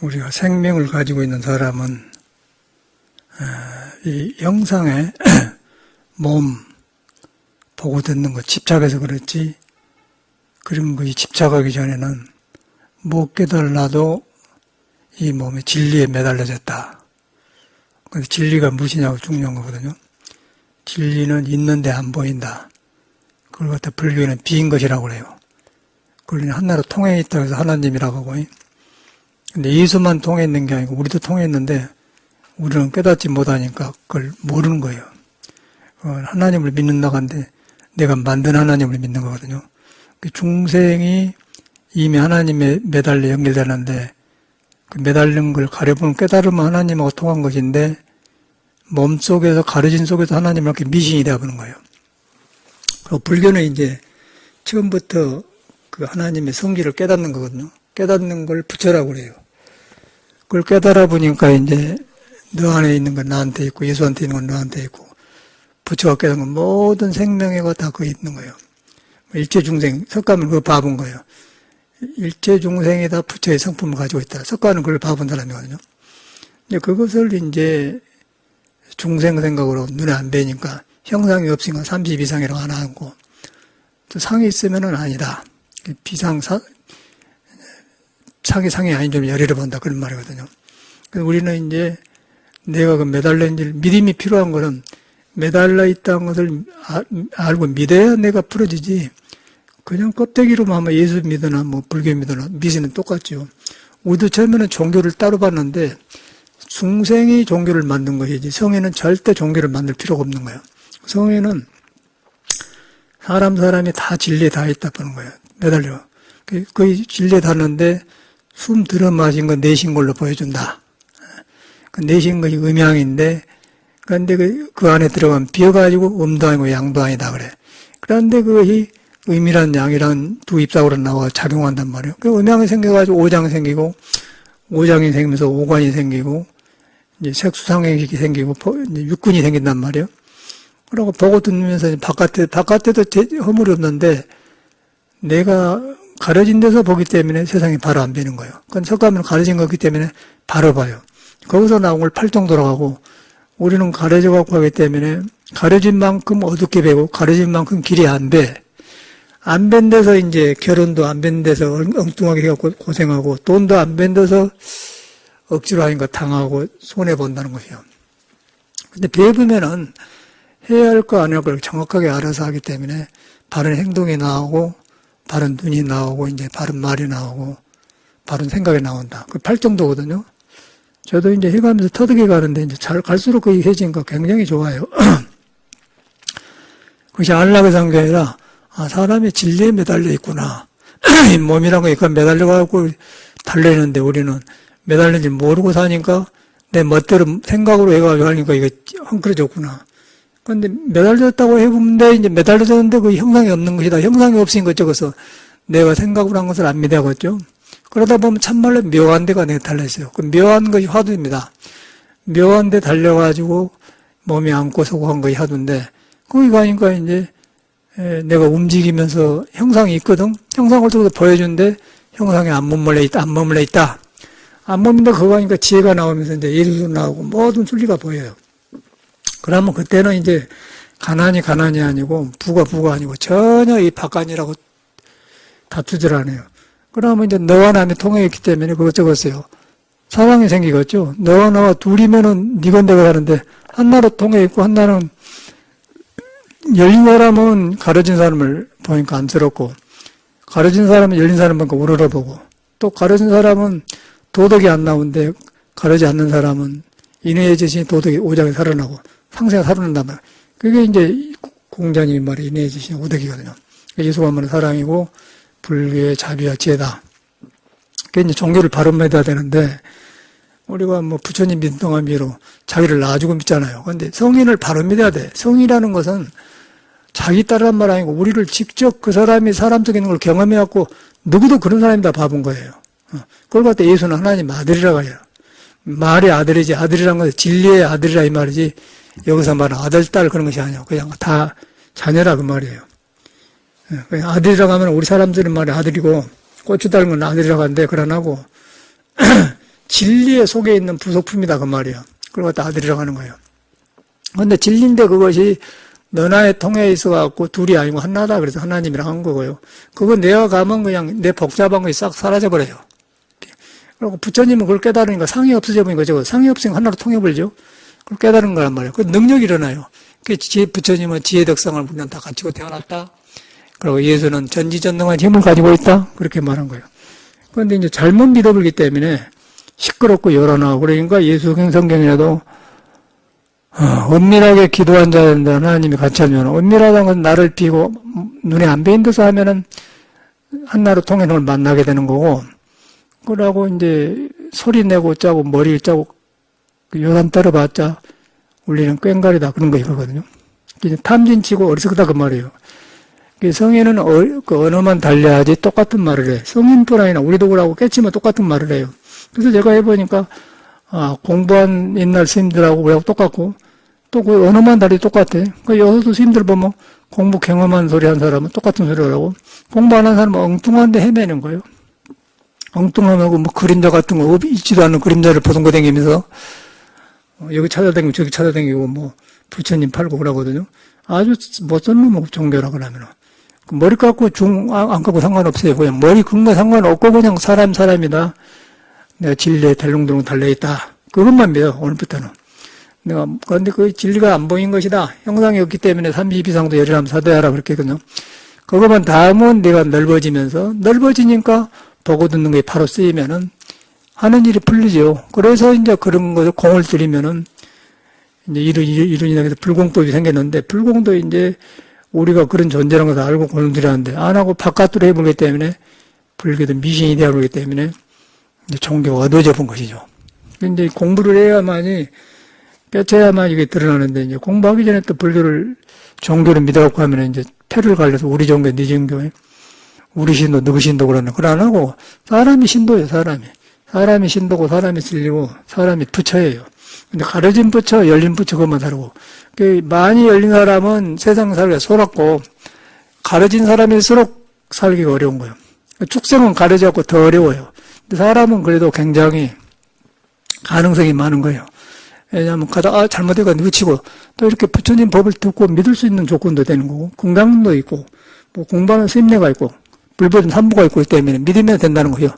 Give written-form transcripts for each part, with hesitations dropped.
우리가 생명을 가지고 있는 사람은 이 형상에 몸 보고 듣는 거 집착해서 그렇지, 그런 것이 집착하기 전에는 못 깨달아도 이 몸이 진리에 매달려졌다. 근데 진리가 무엇이냐고 중요한 거거든요. 진리는 있는데 안 보인다. 그걸 갖다 불교에는 비인 것이라고 그래요. 그걸 하나로 통해 있다고 해서 하나님이라고 하고. 근데 예수만 통해 있는 게 아니고 우리도 통해 있는데 우리는 깨닫지 못하니까 그걸 모르는 거예요. 하나님을 믿는다고 하는데 내가 만든 하나님을 믿는 거거든요. 중생이 이미 하나님에 매달려 연결되는데 그 매달린 걸 가려보면 깨달으면 하나님하고 통한 것인데 몸속에서 가려진 속에서 하나님을 이렇게 미신이 되어버는 거예요. 그리고 불교는 이제 처음부터 그 하나님의 성질을 깨닫는 거거든요. 깨닫는 걸 부처라고 그래요. 그걸 깨달아 보니까 이제 너 안에 있는 건 나한테 있고 예수한테 있는 건 너한테 있고 부처가 깨닫는 건 모든 생명애가 다 거기 있는 거예요. 일체중생, 석가는 그거 봐본 거예요. 일체중생이 다 부처의 성품을 가지고 있다. 석가는 그걸 봐본 사람이거든요. 근데 그것을 이제 중생 생각으로 눈에 안 뵈니까 형상이 없으니까 30 이상이라고 안 하고 또 상이 있으면은 아니다. 상이 아닌 좀 열의를 본다. 그런 말이거든요. 그래서 우리는 이제 내가 그 매달려 있는 믿음이 필요한 거는 매달려 있다는 것을 알고 믿어야 내가 풀어지지. 그냥 껍데기로만 하면 예수 믿으나 뭐 불교 믿으나 미신은 똑같죠. 우리도 처음에는 종교를 따로 봤는데 중생이 종교를 만든 것이지 성에는 절대 종교를 만들 필요가 없는 거예요. 성에는 사람이 다 진리에 다 있다 보는 거예요. 매달려. 그 진리에 닿는데 숨 들어 마신 건 내신 걸로 보여준다. 그 내신 것이 음양인데 그런데 그 안에 들어가면 비어가지고 음도 아니고 양도 아니다 그래. 그런데 그것이 음이란 양이란 두 입사고로 나와 작용한단 말이에요. 그 음양이 생겨가지고 오장이 생기고 오장이 생기면서 오관이 생기고 이제 색수상액이 생기고 이제 육근이 생긴단 말이에요. 그러고 보고 듣면서 바깥에도 허물이 없는데 내가 가려진 데서 보기 때문에 세상이 바로 안 보이는 거예요. 그건 석가모니는 가려진 거기 때문에 바로 봐요. 거기서 나온 걸 팔통 돌아가고 우리는 가려져 갖고 하기 때문에 가려진 만큼 어둡게 배고 가려진 만큼 길이 안 배. 안 밴 데서 이제 결혼도 안 밴 데서 엉뚱하게 해갖고 고생하고 돈도 안 밴 데서 억지로 하니까 당하고 손해본다는 것이요. 근데 배우면은 해야 할 거 안 할 걸 정확하게 알아서 하기 때문에 바른 행동이 나오고 바른 눈이 나오고 이제 바른 말이 나오고 바른 생각이 나온다. 그 팔정도거든요. 저도 이제 해가면서 터득해 가는데 이제 잘 갈수록 그 해지니까 굉장히 좋아요. 그것이 안락의 상게 아니라 사람이 진리에 매달려 있구나. 이 몸이란 거 매달려 갖고 달래는데 우리는 매달린지 모르고 사니까 내 멋대로 생각으로 해가지고 하니까 이게 헝클어졌구나. 그런데 매달렸다고 해보면 이제 매달려졌는데 그 형상이 없는 것이다. 형상이 없으니까 적어서 내가 생각으로 한 것을 안 믿어야겠죠. 그러다 보면 참말로 묘한 데가 내가 달려있어요. 그 묘한 것이 화두입니다. 묘한 데 달려가지고 몸이 안고 서고 한 것이 화두인데 거기 가니까 이제 내가 움직이면서 형상이 있거든. 형상을 또 보여주는데 형상이 안 머물러 있다. 안 머물러 있다. 안 머물는데 그거 하니까 지혜가 나오면서 이제 예술도 나오고 모든 순리가 보여요. 그러면 그때는 이제 가난이 아니고 부가 아니고 전혀 이 박간이라고 다투질 않아요. 그러면 이제 너와 남이 통해있기 때문에 그것 적었어요. 사랑이 생기겠죠. 너와 나와 둘이면은 니건 내가 하는데 한나로 통해있고 한나는 열린 사람은 가려진 사람을 보니까 안쓰럽고 가려진 사람은 열린 사람 보니까 우러러보고 또 가려진 사람은 도덕이 안 나오는데 가려지 않는 사람은 인외의 지신이 도덕이 오작에 살아나고 상세가 살아난단 말이에요. 그게 이제 공자님 말이 인외의 지신이 오덕이거든요. 예수가 말은 사랑이고 불교의 자비와 지혜다. 그게 이제 종교를 바로 믿어야 되는데 우리가 뭐 부처님 믿는 동안 미로 자기를 놔주고 믿잖아요. 그런데 성인을 바로 믿어야 돼. 성이라는 것은 자기 따르란 말 아니고 우리를 직접 그 사람이 사람 속에 있는 걸 경험해갖고 누구도 그런 사람이다 봐본 거예요. 그걸 갖다 예수는 하나님 아들이라고 해요. 말이 아들이지 아들이란 것은 진리의 아들이라 이 말이지 여기서 말하는 아들, 딸 그런 것이 아니에요. 그냥 다 자녀라 그 말이에요. 아들이라고 하면 우리 사람들은 말이 아들이고 고추 닮은 건 아들이라고 하는데 그러나고 진리에 속에 있는 부속품이다 그 말이에요. 그걸 갖다 아들이라고 하는 거예요. 근데 진리인데 그것이 너나에 통해 있어갖고 둘이 아니고 하나다. 그래서 하나님이랑 한 거고요. 그거 내가 가면 그냥 내 복잡한 것이 싹 사라져버려요. 그리고 부처님은 그걸 깨달으니까 상이 없어져 버린 거죠. 상이 없으니까 하나로 통해버리죠. 그걸 깨달은 거란 말이에요. 그 능력이 일어나요. 부처님은 지혜덕상을 물론 다 갖추고 태어났다. 그리고 예수는 전지전능한 힘을 가지고 있다. 그렇게 말한 거예요. 그런데 이제 잘못 믿어버리기 때문에 시끄럽고 요란하고 그러니까 예수 성경이라도 은밀하게 기도한 자인데 하나님이 같이 하면 은밀하다는 건 나를 비고 눈에 안 보이는 데서 하면은 한나로 통해서 만나게 되는 거고 그러고 이제 소리 내고 짜고 머리 짜고 요란 떨어봤자 우리는 꽹가리다 그런 거 이거거든요. 탐진치고 어리석다 그 말이에요. 성인은 그 언어만 달려야지 똑같은 말을 해. 성인뿐 아니라 우리도 그러고 깨치면 똑같은 말을 해요. 그래서 제가 해보니까 공부한 옛날 스님들하고 우리하고 똑같고 또 그 언어만 달리 똑같아. 그 여기서도 스님들 보면 공부 경험한 소리 한 사람은 똑같은 소리를 하고 공부 안 한 사람은 엉뚱한데 헤매는 거예요. 엉뚱하고 뭐 그림자 같은 거 있지도 않은 그림자를 보송고 다니면서 여기 찾아다니고 저기 찾아다니고 뭐 부처님 팔고 그러거든요. 아주 못선 놈 종교라 그러면 머리 깎고 안 깎고 상관없어요. 그냥 머리 근거 상관없고 그냥 사람이다. 내가 진리에 델롱델롱 달려있다. 그것만 믿어 오늘부터는. 그런데 그 진리가 안 보인 것이다. 형상이 없기 때문에 30 이상도 열이라면 사도하라 그렇게 했거든요. 그것만 닿으면 내가 넓어지니까 보고 듣는 게 바로 쓰이면은 하는 일이 풀리죠. 그래서 이제 그런 것을 공을 들이면은 이제 이론이나 해서 불공법이 생겼는데 불공도 이제 우리가 그런 존재라는 것을 알고 공을 들이는데 안 하고 바깥으로 해보기 때문에 불교도 미신이 되어버리기 때문에 이제 종교가 어두워져 본 것이죠. 근데 공부를 해야만이 깨쳐야만 이게 드러나는데 이제 공부하기 전에 또 불교를 종교를 믿어갖고 하면 이제 패를 갈려서 우리 종교, 네 종교에 우리 신도, 누구 신도 그러는 그걸 안 하고 사람이 신도예요, 사람이. 사람이 신도고 사람이 진리고 사람이 부처예요. 근데 가려진 부처, 열린 부처 그것만 다르고 많이 열린 사람은 세상 살기가 소랍고 가려진 사람일수록 살기가 어려운 거예요. 축생은 가려져갖고 더 어려워요. 근데 사람은 그래도 굉장히 가능성이 많은 거예요. 왜냐하면 가다가 잘못해가 뉘치고 또 이렇게 부처님 법을 듣고 믿을 수 있는 조건도 되는 거고 건강도 있고 뭐 공부하는 스님네가 있고 불법인 산부가 있고 때문에 믿으면 된다는 거예요.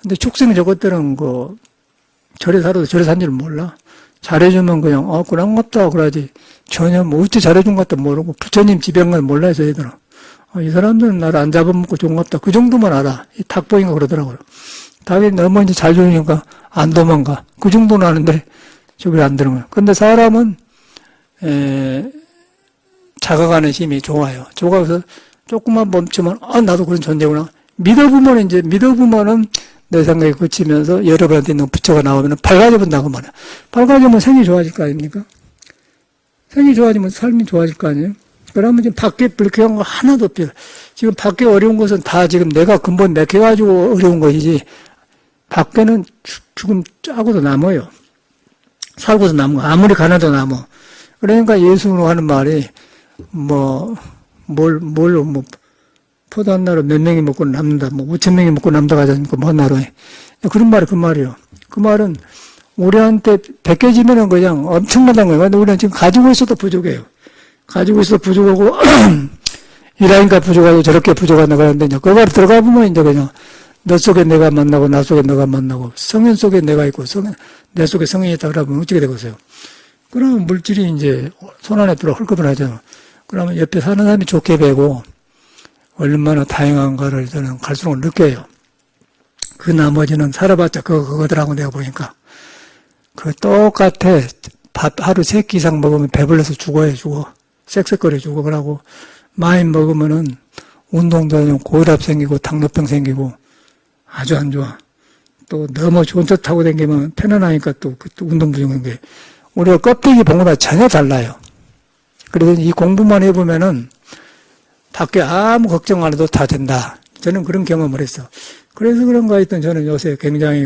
근데 축생 저것들은 절에 살아도 절에 산 줄 몰라. 잘해주면 그냥 그런갑다 그러지 전혀 뭐 어찌 잘해준 것도 모르고 부처님 지배한 건 몰라서 얘들아. 이 사람들은 나를 안 잡아먹고 좋은갑다 그 정도만 알아. 이 닭보인가 그러더라고요. 닭이 너무 이제 잘 주니까 안 도망가. 그 정도는 아는데 저게 안 되는 거예요. 근데 사람은 자각하는 힘이 좋아요. 좋아서 조금만 멈추면 나도 그런 존재구나. 믿어보면은 내 생각에 그치면서 여러분한테 있는 부처가 나오면 밝아져 본다고 말이야. 밝아지면 생이 좋아질 거 아닙니까? 생이 좋아지면 삶이 좋아질 거 아니에요? 그러면 지금 밖에 불쾌한 거 하나도 없어요. 지금 밖에 어려운 것은 다 지금 내가 근본 맥혀가지고 어려운 것이지 밖에는 죽음 짜고도 남아요. 살고도 남고 아무리 가나도 남어. 그러니까 예수로 하는 말이 포도 한 나루 몇 명이 먹고 남는다, 5,000명이 먹고 남다 가지 않습니까? 뭐 나루에. 그런 말이 그 말이에요. 그 말은 우리한테 베껴지면은 그냥 엄청나다는 거예요. 근데 우리는 지금 가지고 있어도 부족해요. 가지고 있어도 부족하고, 이라니까 부족하고 저렇게 부족하다 그러는데, 이제 그거 들어가 보면 이제 그냥 너 속에 내가 만나고 나 속에 너가 만나고 성인 속에 내가 있고 내 속에 성인이 있다 그러면 어떻게 되겠어요? 그러면 물질이 이제 손 안에 들어 헐겁을 하죠. 그러면 옆에 사는 사람이 좋게 배고 얼마나 다양한가를 저는 갈수록 느껴요. 그 나머지는 살아봤자 그거더라고 내가 보니까. 똑같아. 밥 하루 3끼 이상 먹으면 배불러서 죽어. 쌕쌕거려 죽어. 그러고 많이 먹으면은 운동도 하면 고혈압 생기고 당뇨병 생기고 아주 안 좋아. 또 너무 좋은 차 타고 다니면 편안하니까 또 운동 부족한 게 우리가 껍데기 본 거랑 전혀 달라요. 그래서 이 공부만 해보면은 밖에 아무 걱정 안 해도 다 된다. 저는 그런 경험을 했어. 그래서 그런가 했던 저는 요새 굉장히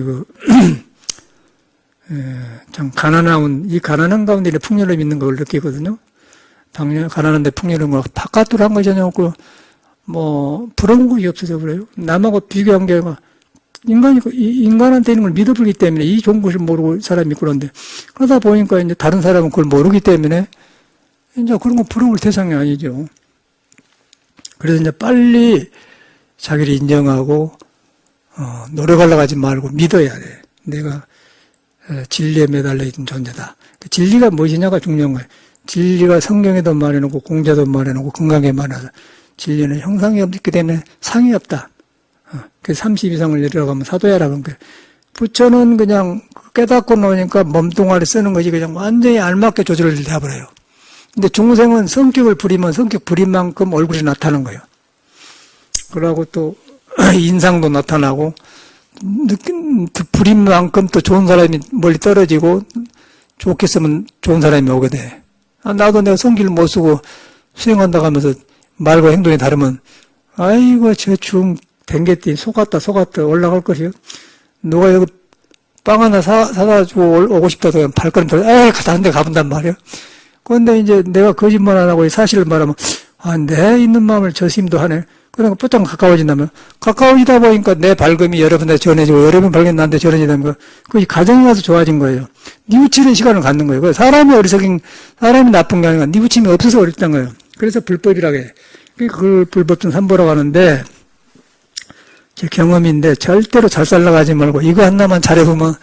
참 이 가난한 가운데 풍요로움 있는 걸 느끼거든요. 당연히 가난한데 풍요로운 거 바깥으로 한 거 전혀 없고 부러운 것이 없어져 버려요. 남하고 비교한 게 인간한테 있는 걸 믿어버리기 때문에 이 좋은 것을 모르고 사람이 그런데, 그러다 보니까 이제 다른 사람은 그걸 모르기 때문에, 이제 그런 거 부러울 대상이 아니죠. 그래서 이제 빨리 자기를 인정하고, 노력하려고 하지 말고 믿어야 돼. 내가 진리에 매달려 있는 존재다. 진리가 무엇이냐가 중요한 거예요. 진리가 성경에도 말해놓고 공자도 말해놓고 건강에 말해서 진리는 형상이 없기 때문에 상이 없다. 그 32성을 내려가면 뭐 사도야라고 하는 거예요. 부처는 그냥 깨닫고 나오니까 몸뚱아리 쓰는 것이 그냥 완전히 알맞게 조절을 해버려요. 근데 중생은 성격을 부리면 성격 부린 만큼 얼굴이 나타나는 거예요. 그러고 또 인상도 나타나고 부린 만큼 또 좋은 사람이 멀리 떨어지고 좋게 쓰면 좋은 사람이 오게 돼. 나도 내가 성기를 못 쓰고 수행한다고 하면서 말과 행동이 다르면 아이고 저 중 댕겼더니 속았다 올라갈 것이요. 누가 여기 빵 하나 사다 주고 오고 싶다고 그냥 발걸음 돌려 에이 다른 데 가본단 말이야. 그런데 이제 내가 거짓말 안 하고 사실을 말하면 내 있는 마음을 저 스님도 하네. 그러니까 뽀짝 가까워진다면 가까워지다 보니까 내 발걸음이 여러분한테 전해지고 여러분 발걸음이 나한테 전해지다 보니까 그 가정에 가서 좋아진 거예요. 뉘우치는 시간을 갖는 거예요. 사람이 사람이 나쁜 게 아니라 뉘우침이 없어서 어렵다는 거예요. 그래서 불법이라고 해. 그걸 불법중 삼보라고 하는데 제 경험인데 절대로 잘 살아가지 말고 이거 하나만 잘해보면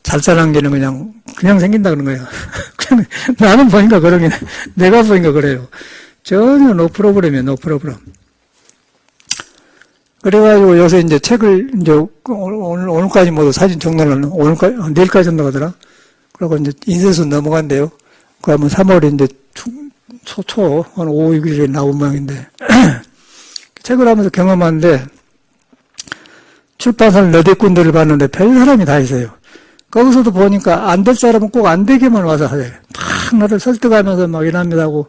잘 사는 게는 그냥 생긴다 그런 거예요. 그냥 나는 보니까 그러긴 해. 내가 보니까 그래요. 전혀 노 프로그램이에요. 노 프로그램. 그래가지고 요새 이제 책을 이제 오늘까지 모두 사진 정리를 내일까지 한다고 하더라. 그리고 이제 인쇄소 넘어간대요. 그러면 3월에 이제 초 한 5, 6일에 나온 모양인데 책을 하면서 경험하는데 출판사를 너댓 군데를 봤는데 별 사람이 다 있어요. 거기서도 보니까 안 될 사람은 꼭 안 되게만 와서 하래. 막 나를 설득하면서 막 이랍니다 하고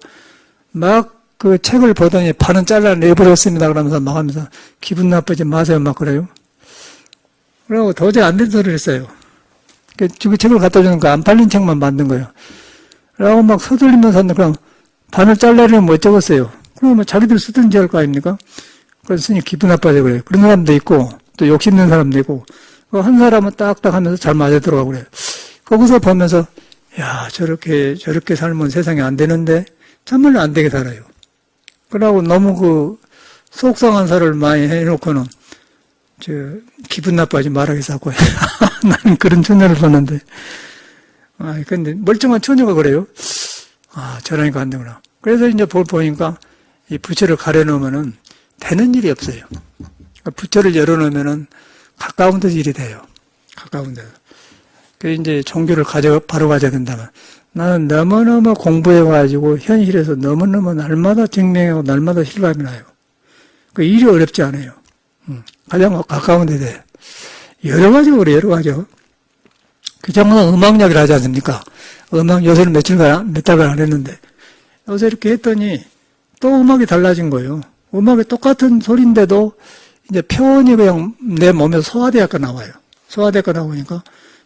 막 그 책을 보더니 반은 잘라내버렸습니다 그러면서 막 하면서 기분 나쁘지 마세요 막 그래요. 그러고 도저히 안 된 소리를 했어요. 그 책을 갖다 주니까 안 팔린 책만 만든 거예요. 그러고 막 서둘리면서 그냥 반을 잘라내면 뭐 어쩌겠어요. 그러면 자기들 쓰든지 할 거 아닙니까? 그래서 스님 기분 나빠져 그래요. 그런 사람도 있고 또 욕심낸 사람도 있고 한 사람은 딱딱 하면서 잘 맞아 들어가고 그래요. 거기서 보면서 야 저렇게 살면 세상에 안 되는데 참말로 안 되게 살아요. 그러고 너무 속상한 살을 많이 해놓고는 기분 나빠지 말하겠어 하고 나는 그런 처녀를 봤는데 근데 멀쩡한 처녀가 그래요. 저러니까 안 되구나. 그래서 이제 보니까 이 부처를 가려놓으면은 되는 일이 없어요. 부처를 열어놓으면은 가까운 데서 일이 돼요. 가까운 데서. 그 이제 종교를 바로 가져야 된다면 나는 너무너무 공부해가지고 현실에서 너무너무 날마다 증명하고 날마다 실감이 나요. 그 일이 어렵지 않아요. 가장 가까운 데 돼. 여러 가지가 그래, 여러 가지요. 그 정도는 음악 이야기를 하지 않습니까? 요새는 몇 달간 안 했는데, 요새 이렇게 했더니 또 음악이 달라진 거예요. 음악이 똑같은 소리인데도 이제 표현이 그냥 내 몸에서 소화대가 나와요. 소화대가 나오니까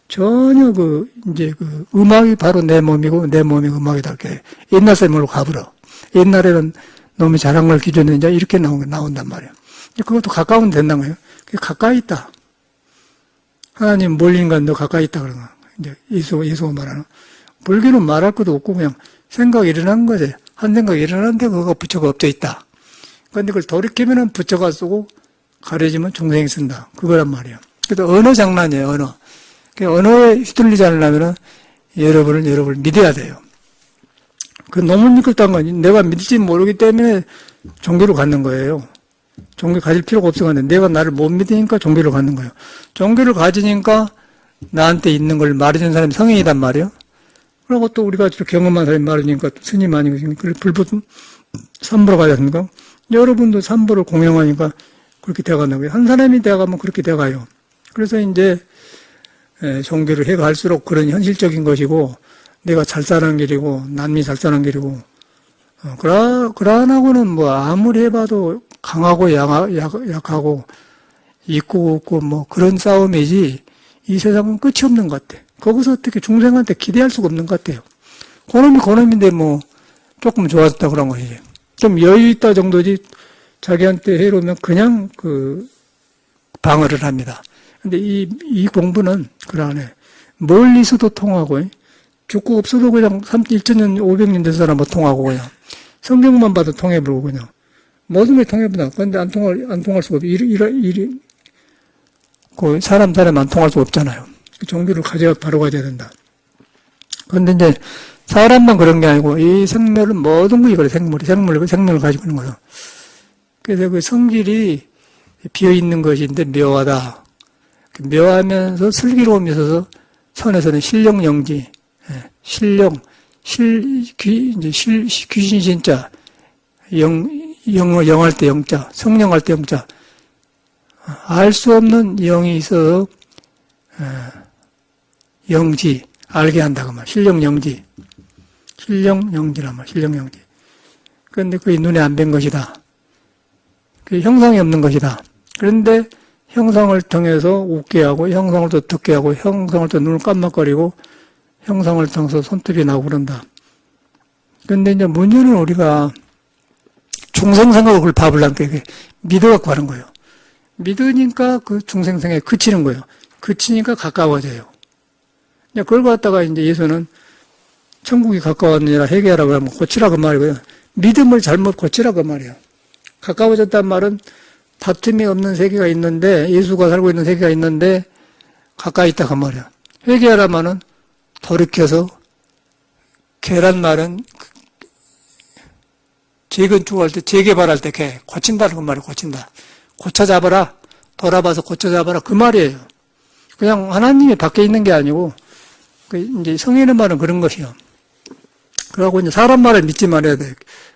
전혀 음악이 바로 내 몸이고 내 몸이 음악이다. 이렇게 옛날 사람으로 가버려. 옛날에는 놈이 잘한 걸 기준으로 이제 이렇게 나온단 말이에요. 그것도 가까운 데 된다는 거예요. 그게 가까이 있다. 하나님 몰린가 너 가까이 있다 그런 거. 이제 예수가 말하는. 불교는 말할 것도 없고 그냥 생각이 일어난 거지. 한 생각이 일어났는데 그거 부처가 엎져 있다. 그런데 그걸 돌이키면은 부처가 쓰고 가려지면 중생이 쓴다. 그거란 말이에요. 그래서 언어 장난이에요, 언어. 언어에 휘둘리지 않으려면 여러분을 믿어야 돼요. 그 너무 믿겠다는 건 내가 믿을지 모르기 때문에 종교를 갖는 거예요. 종교 가질 필요가 없어가는데 내가 나를 못 믿으니까 종교를 갖는 거예요. 종교를 가지니까 나한테 있는 걸 말해준 사람이 성인이단 말이에요. 그리고 또 우리가 경험한 사람이 말해주니까 스님 아니고 그걸 불법 삼보로 가지 않습니까? 여러분도 삼보를 공용하니까 그렇게 돼가는 거예요. 한 사람이 돼가면 그렇게 돼가요. 그래서 이제 종교를 해갈수록 그런 현실적인 것이고 내가 잘 사는 길이고 남이 잘 사는 길이고 그러하고는 뭐 아무리 해봐도 강하고 약하고 있고 없고 뭐 그런 싸움이지 이 세상은 끝이 없는 것 같아. 거기서 어떻게 중생한테 기대할 수가 없는 것 같아요. 고놈인데 뭐 조금 좋아졌다 그런 것이지. 좀 여유 있다 정도지 자기한테 해로우면 그냥 방어를 합니다. 근데 이 공부는 그러네. 멀리서도 통하고, 죽고 없어도 그냥 1,000년, 500년 된 사람은 통하고, 그냥. 성경만 봐도 통해버리고, 그냥. 모든 게 통해버린다. 그런데 안 통할 수가 없어. 사람 안 통할 수 없잖아요. 종교를 바로 가져야 된다. 그런데 이제, 사람만 그런 게 아니고, 이 생멸은 모든 게 그래, 생명을 가지고 있는 거죠. 그래서 그 성질이 비어있는 것인데 묘하다. 묘하면서 슬기로움이 있어서 선에서는 신령영지, 귀신 진짜, 영할 때 영자, 성령할 때 영자, 알 수 없는 영이 있어, 영지, 알게 한다, 그 말. 신령영지란 말, 신령영지. 그런데 그게 눈에 안 뵌 것이다. 그 형상이 없는 것이다. 그런데 형상을 통해서 웃게 하고, 형상을 또 듣게 하고, 형상을 또 눈을 깜빡거리고, 형상을 통해서 손톱이 나오고 그런다. 그런데 이제 문제는 우리가 중생생각을 그걸 봐보려니까 믿어갖고 하는 거예요. 믿으니까 그 중생생각에 그치는 거예요. 그치니까 가까워져요. 그걸 갖다가 이제 예수는 천국이 가까웠느니라 회개하라고 하면 고치라 그 말이고요. 믿음을 잘못 고치라 그 말이에요. 가까워졌단 말은 다툼이 없는 세계가 있는데, 예수가 살고 있는 세계가 있는데 가까이 있다 그 말이야. 회개하라면은 돌이켜서, 개란 말은 재건축할 때, 재개발할 때 고친다는 그 말이야. 고친다. 고쳐잡아라. 돌아봐서 고쳐잡아라 그 말이에요. 그냥 하나님이 밖에 있는 게 아니고, 이제 성인의 말은 그런 것이요. 그러고 이제 사람 말을 믿지 말아야 돼.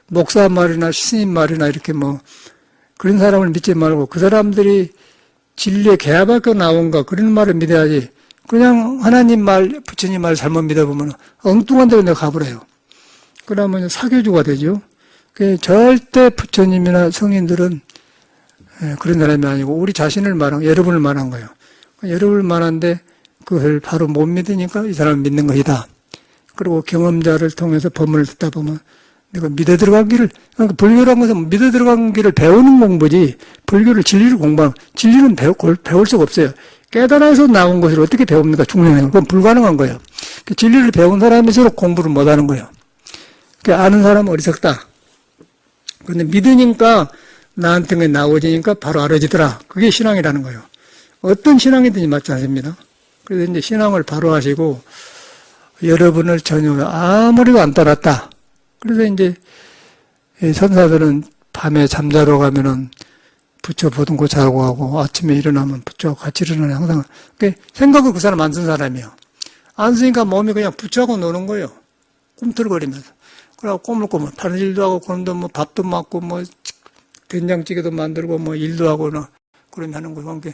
목사 말이나 스님 말이나 이렇게 그런 사람을 믿지 말고 그 사람들이 진리에 개합할까 나온가 그런 말을 믿어야지. 그냥 하나님 말, 부처님 말 잘못 믿어보면 엉뚱한 데로 내가 가버려요. 그러면 사교주가 되죠. 절대 부처님이나 성인들은 그런 사람이 아니고 우리 자신을 여러분을 말한 거예요. 여러분을 말한데 그걸 바로 못 믿으니까 이 사람을 믿는 것이다. 그리고 경험자를 통해서 법문을 듣다 보면 내가 믿어 들어간 길을, 그러니까 불교라는 것은 믿어 들어간 길을 배우는 공부지, 불교를 진리를 공부하는, 진리는 배울 수가 없어요. 깨달아서 나온 것을 어떻게 배웁니까? 중생은. 그건 불가능한 거예요. 진리를 배운 사람일수록 공부를 못 하는 거예요. 아는 사람은 어리석다. 그런데 믿으니까 나한테 나오지니까 바로 알아지더라. 그게 신앙이라는 거예요. 어떤 신앙이든지 맞지 않습니다. 그래서 이제 신앙을 바로 하시고, 여러분을 전혀 아무리도 안 따랐다. 그래서 이제 선사들은 밤에 잠자러 가면은 부처 보듬고 자고 하고 아침에 일어나면 부처 같이 일어나는 항상 생각을 그 사람 안 쓴 사람이에요. 안 쓰니까 몸이 그냥 부처하고 노는 거예요. 꿈틀거리면서. 그래갖고 꼬물꼬물 다른 일도 하고 그런데 밥도 먹고 된장찌개도 만들고 일도 하고 그러면 하는 거예요. 그러니까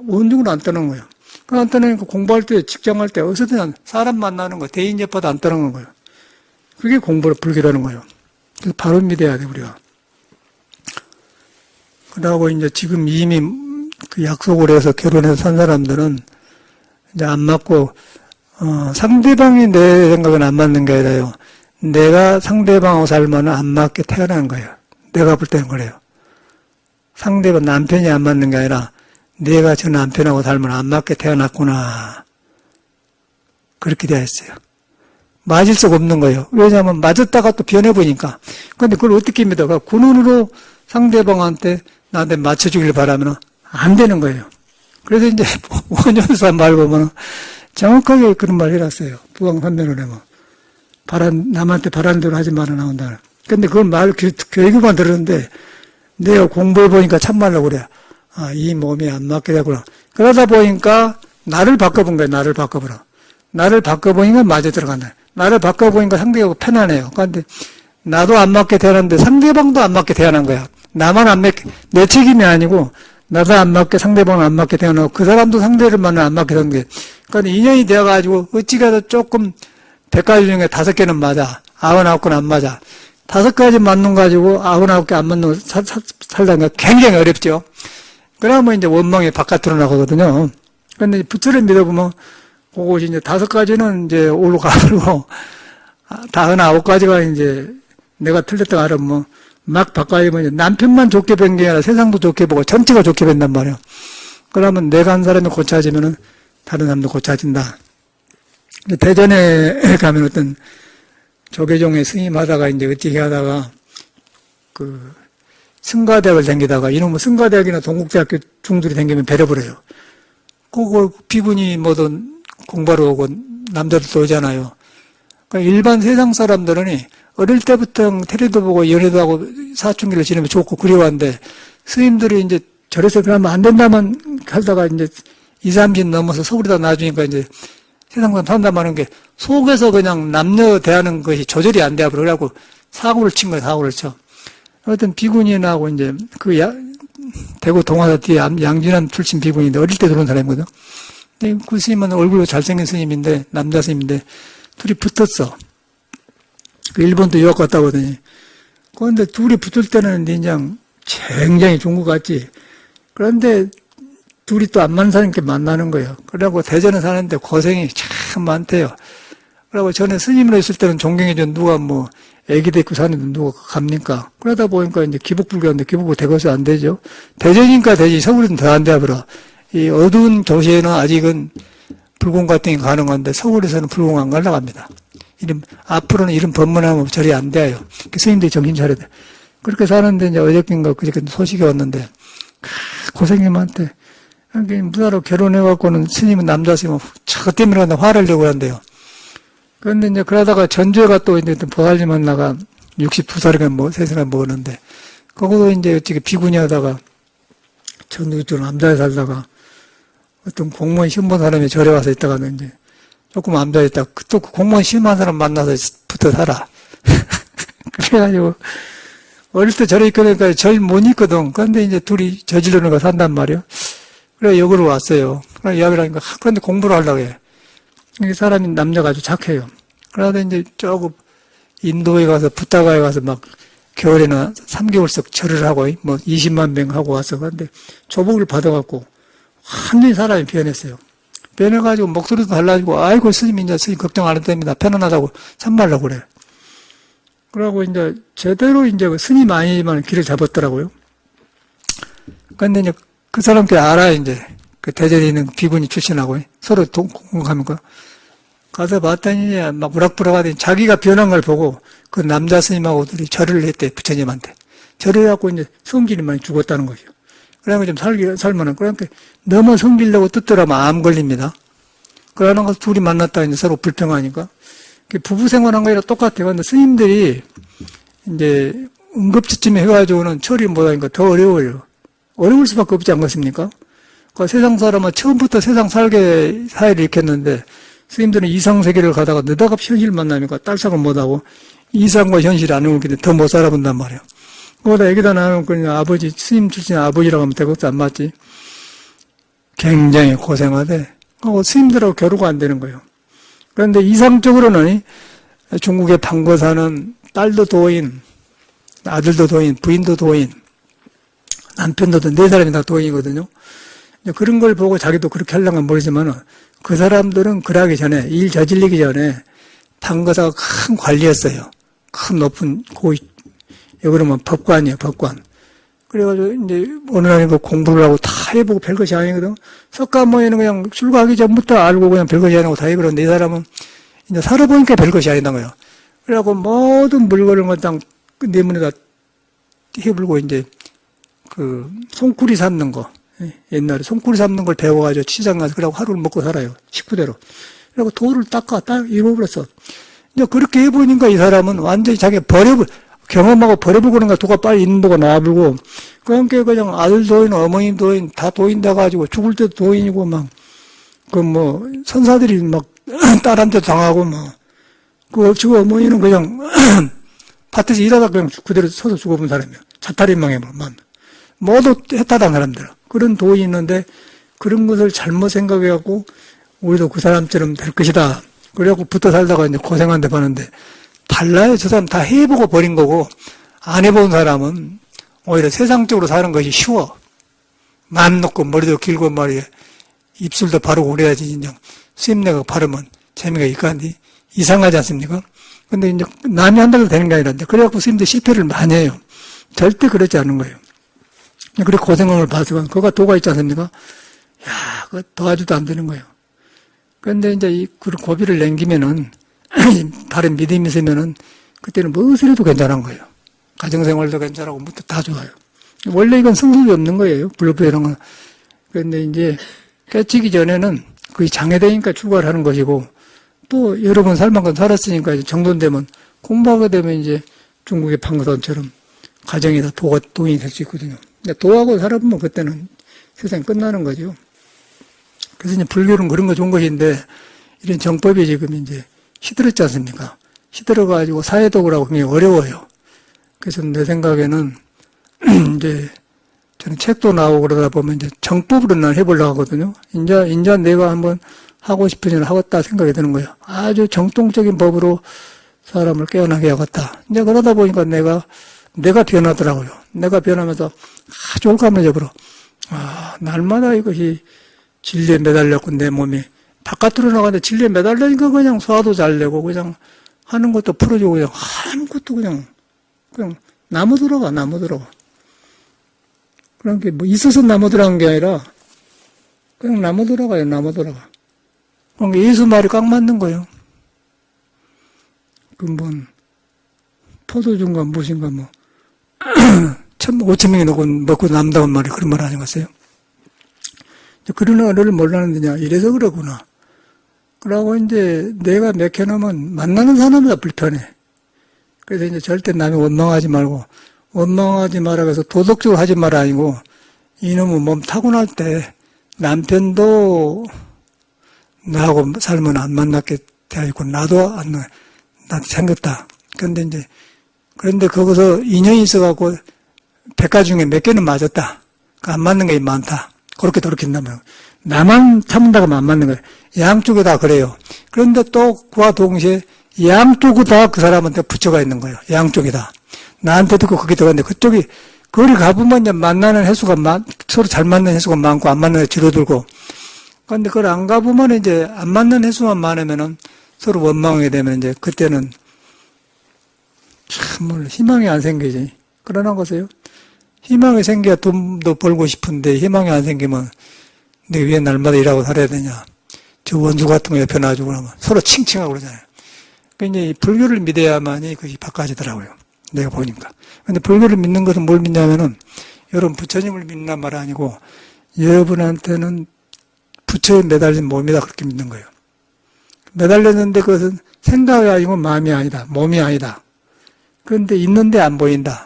온중을 안 떠는 거예요. 안 떠나니까 공부할 때 직장할 때 어디서든 사람 만나는 거 대인 접하도 안 떠는 거예요. 그게 불교라는 거예요. 그래서 바로 믿어야 돼, 우리가. 그러고 이제 지금 이미 그 약속을 해서 결혼해서 산 사람들은 이제 안 맞고, 상대방이 내 생각은 안 맞는 게 아니라요. 내가 상대방하고 살면 안 맞게 태어난 거예요. 내가 볼 때는 그래요. 상대방 남편이 안 맞는 게 아니라 내가 저 남편하고 살면 안 맞게 태어났구나. 그렇게 되어 있어요. 맞을 수가 없는 거예요. 왜냐하면 맞았다가 또 변해보니까. 그런데 그걸 어떻게 믿어가? 군원으로 상대방한테 나한테 맞춰주길 바라면 안 되는 거예요. 그래서 이제 원효사 말 보면 정확하게 그런 말 해놨어요. 부왕선면을 하면. 남한테 바라는 대로 하지 말아 나온다. 근데 그걸 교육만 들었는데 내가 공부해보니까 참말로 그래. 이 몸이 안 맞게 되구나. 그러다 보니까 나를 바꿔본 거예요. 나를 바꿔보라. 나를 바꿔보니까 맞아 들어간다. 나를 바꿔보니까 상대가 편안해요. 그런데 나도 안 맞게 태어났는데 상대방도 안 맞게 태어난 거야. 나만 안 맞게, 내 책임이 아니고 나도 안 맞게 상대방은 안 맞게 태어나고 그 사람도 상대를만 안 맞게 된 게. 그러니까 인연이 되어가지고 어찌가도 조금 100가지 중에 5개는 맞아. 99개는 안 맞아. 5가지 맞는 거 가지고 99개 안 맞는 거 살다는 게 굉장히 어렵죠. 그러면 이제 원망이 바깥으로 나가거든요. 그런데 부처를 믿어보면 그것이 이제 5가지는 이제 올라가고 99가지가 이제 내가 틀렸다고 알으면 막 바꿔야면 남편만 좋게 본 게 아니라 세상도 좋게 보고 전체가 좋게 본단 말이에요. 그러면 내가 한 사람이 고쳐지면은 다른 사람도 고쳐진다. 대전에 가면 어떤 조계종의 스님 하다가 이제 어떻게 하다가 그 승가대학을 다니다가 이놈의 승가대학이나 동국대학교 중들이 다니면 배려버려요. 그거 비구니 뭐든 공부하러 오고 남자들도 오잖아요. 그러니까 일반 세상 사람들은 어릴 때부터 테레비도 보고 연애도 하고 사춘기를 지내면 좋고 그리워하는데 스님들이 이제 저래서 그러면 안 된다만 하다가 이제 20, 30 넘어서 서울에다 놔주니까 이제 세상 사람 산다만 하는 게 속에서 그냥 남녀 대하는 것이 조절이 안 돼버려. 그래갖고 사고를 친 거예요, 사고를 쳐. 어떤 비구니하고 이제 그 대구 동화사 뒤에 양진환 출신 비구니인데 어릴 때 들어온 사람이거든. 근데 그 스님은 얼굴로 잘생긴 스님인데, 남자 스님인데, 둘이 붙었어. 그 일본도 유학 갔다 오더니. 그런데 둘이 붙을 때는 그냥 굉장히 좋은 것 같지. 그런데 둘이 또 안 맞는 사람께 만나는 거예요. 그래갖고 대전에 사는데 고생이 참 많대요. 그래갖고 전에 스님으로 있을 때는 존경해준 누가 뭐, 애기도 있고 사는데 누가 갑니까? 그러다 보니까 이제 기복불교인데 기복불 대거서 안 되죠. 대전이니까 되지. 서울은 더 안 돼버려. 이 어두운 도시에는 아직은 불공 같은 게 가능한데 서울에서는 불공 안 가려갑니다. 앞으로는 이런 법문하면 절이 안 돼요. 스님들이 정신 차려야 돼. 그렇게 사는데 이제 어저께인가 그저께 소식이 왔는데, 고생이 많대. 무사로 결혼해갖고는 스님은 남자 스님은 저것 때문에 화를 내고 한대요. 그런데 이제 그러다가 전주에가 또 이제 보살님 만나가 62살인가 뭐, 3살을 먹었는데, 거기도 이제 어떻게 비구니 하다가 전주 쪽 남자에 살다가 어떤 공무원 시험 본 사람이 절에 와서 있다가는 이제 조금 남자에 있다. 또 그 공무원 시험한 사람 만나서 붙어 살아. 그래가지고 어릴 때 절에 있거든요. 절 못 있거든. 그런데 이제 둘이 저지르는 거 산단 말이야. 그래, 여기로 왔어요. 그래, 이야기를 하니까, 그런데 공부를 하려고 해. 이 사람이 남자가 아주 착해요. 그러다 이제 조금 인도에 가서, 부타가에 가서 막 겨울에는 3개월씩 절을 하고, 뭐 20만 명 하고 와서, 그런데 조복을 받아갖고, 완전히 사람이 변했어요. 변해가지고 목소리도 달라지고, 아이고, 스님, 이제 스님 걱정 안 해도 됩니다. 편안하다고 참말라고 그래. 그러고 이제 제대로 이제 스님 아니지만 길을 잡았더라고요. 근데 이제 그 사람께 알아, 이제. 그 대전에 있는 비구니 출신하고 서로 공감하니까. 가서 봤더니 막 우락부락하더니 자기가 변한 걸 보고 그 남자 스님하고 둘이 절을 했대, 부처님한테. 절을 해갖고 이제 성질이 많이 죽었다는 거죠. 그러니까 좀 살만한. 그러니까 너무 성질내고 뜯더라면 암 걸립니다. 그러는 거 둘이 만났다 이제 서로 불평하니까. 부부 생활한 거랑 똑같아요. 근데 스님들이 이제 응급처쯤에 해가지고는 처리 못하니까 더 어려워요. 어려울 수밖에 없지 않겠습니까? 그 세상 사람은 처음부터 세상 살게 사회를 일으켰는데 스님들은 이상세계를 가다가 느닷없이 현실을 만나니까 딸싹을 못하고 이상과 현실이 안 어울리기 때문에 더 못 살아본단 말이에요. 거기다 애기다 나는 그냥 아버지, 스님 출신 아버지라고 하면 되겠어, 안 맞지? 굉장히 고생하대. 스님들하고 교류가 안 되는 거예요. 그런데 이상적으로는 중국의 판거 사는 딸도 도인, 아들도 도인, 부인도 도인, 남편도 네 사람이 다 도인이거든요. 그런 걸 보고 자기도 그렇게 하려면 모르지만 그 사람들은 그러기 전에, 일 저질리기 전에 판거사가 큰 관리였어요. 큰 높은 고위, 여기로는 법관이에요, 법관. 그래가지고 이제 어느 날 공부를 하고 다 해보고 별것이 아니거든. 석가모니는 그냥 출가하기 전부터 알고 그냥 별것이 아니고 다 해버렸는데 이 사람은 이제 살아보니까 별것이 아니다 거예요. 그래갖고 모든 물건을 그냥 내 문에다 해불고 이제 그 송쿠리 삶는 거, 옛날에 송쿠리 삶는 걸 배워가지고 시장 가서 그러고 하루를 먹고 살아요. 식구대로. 그리고 돌을 딱 잃어버렸어. 이제 그렇게 해보니까 이 사람은 완전히 자기 경험하고 버려버리고 그런가 누가 빨리 있는 도가 나불고 그러니까 그냥 아들 도인, 어머님 도인 다 도인 돼가지고 죽을 때도 도인이고 막 그 뭐 선사들이 막 딸한테 당하고 막 그 지금 어머니는 그냥 밭에서 일하다 그냥 그대로 서서 죽어본 사람이에요. 자살인망해만 모두 해탈한 사람들. 그런 도인이 있는데 그런 것을 잘못 생각해갖고 우리도 그 사람처럼 될 것이다. 그래갖고 붙어 살다가 이제 고생한데 봤는데 달라요. 저 사람 다 해보고 버린 거고 안 해본 사람은 오히려 세상적으로 사는 것이 쉬워. 맘 놓고 머리도 길고 말이야. 입술도 바르고 그래야지 그냥 수입내가 바르면 재미가 있간디 이상하지 않습니까? 근데 이제 남이 한다고 되는 게 아니란데 그래갖고 스님들 실패를 많이 해요. 절대 그렇지 않은 거예요. 그렇게 고생한 걸 봐서 그가 도가 있지 않습니까? 야, 그거 도와줘도 안 되는 거예요. 그런데 이제 그 고비를 넘기면은, 바른 믿음이 있으면은, 그때는 무엇이라도 괜찮은 거예요. 가정생활도 괜찮고, 뭐도 다 좋아요. 원래 이건 승속이 없는 거예요. 불법 이런 건. 그런데 이제, 깨치기 전에는 거의 장애되니까 출가를 하는 것이고, 또 여러 번 살 만큼 살았으니까 이제 정돈되면, 공부하게 되면 이제 중국의 판거선처럼 가정이 다 도인이 될 수 있거든요. 도하고 살아보면 그때는 세상이 끝나는 거죠. 그래서 이제 불교는 그런 거 좋은 것인데, 이런 정법이 지금 이제 시들었지 않습니까? 시들어가지고 사회독을 하고 굉장히 어려워요. 그래서 내 생각에는, 이제, 저는 책도 나오고 그러다 보면 이제 정법으로 난 해보려고 하거든요. 인자 내가 한번 하고 싶은 일을 하겠다 생각이 드는 거예요. 아주 정통적인 법으로 사람을 깨어나게 하겠다. 이제 그러다 보니까 내가 변하더라고요. 내가 변하면서 아주 올가매져버려. 날마다 이것이 진리에 매달렸고 내 몸이 바깥으로 나가는데 진리에 매달리니까 그냥 소화도 잘 되고 그냥 하는 것도 풀어주고 그냥 아무것도 그냥 나무 들어가. 그런 게 뭐 있어서 나무 들어간 게 아니라 그냥 나무 들어가. 그러니까 예수 말이 꽉 맞는 거예요. 포도주인가 무엇인가 참 5,000명이 먹고 남다운 말이 그런 말 아니겠어요? 그런 언어를 몰랐느냐 이래서 그러구나. 그러고 이제 내가 맥혀놓으면 만나는 사람마다 불편해. 그래서 이제 절대 남이 원망하지 말고 원망하지 마라 그래서 도덕적으로 하지 마라 아니고 이놈은 몸 타고날 때 남편도 나하고 살면 안 만났게 되어있고 나도 나한테 생겼다. 그런데 거기서 인연이 있어갖고 100가지 중에 몇 개는 맞았다. 안 맞는 게 많다. 그렇게 돌이킨다면 나만 참는다고 하면 안 맞는 거예요. 양쪽이 다 그래요. 그런데 또 그와 동시에 양쪽이 다 그 사람한테 붙여가 있는 거예요. 양쪽이 다. 나한테 듣고 거기 들어갔는데 그쪽이 거기 가보면 이제 만나는 횟수가 서로 잘 맞는 횟수가 많고 안 맞는 횟수 줄어들고 그런데 그걸 안 가보면 이제 안 맞는 횟수만 많으면은 서로 원망하게 되면 이제 그때는 참 희망이 안 생기지. 그러나 거세요. 희망이 생겨야 돈도 벌고 싶은데 희망이 안 생기면 내가 왜 날마다 일하고 살아야 되냐. 저 원수 같은 거 옆에 놔주고 그러면 서로 칭칭하고 그러잖아요. 그러니까 이제 불교를 믿어야만이 그것이 바꿔지더라고요. 내가 보니까. 근데 불교를 믿는 것은 뭘 믿냐면은 여러분 부처님을 믿는 말 아니고 여러분한테는 부처에 매달린 몸이다 그렇게 믿는 거예요. 매달렸는데 그것은 생각이 아니고 마음이 아니다. 몸이 아니다. 그런데 있는데 안 보인다.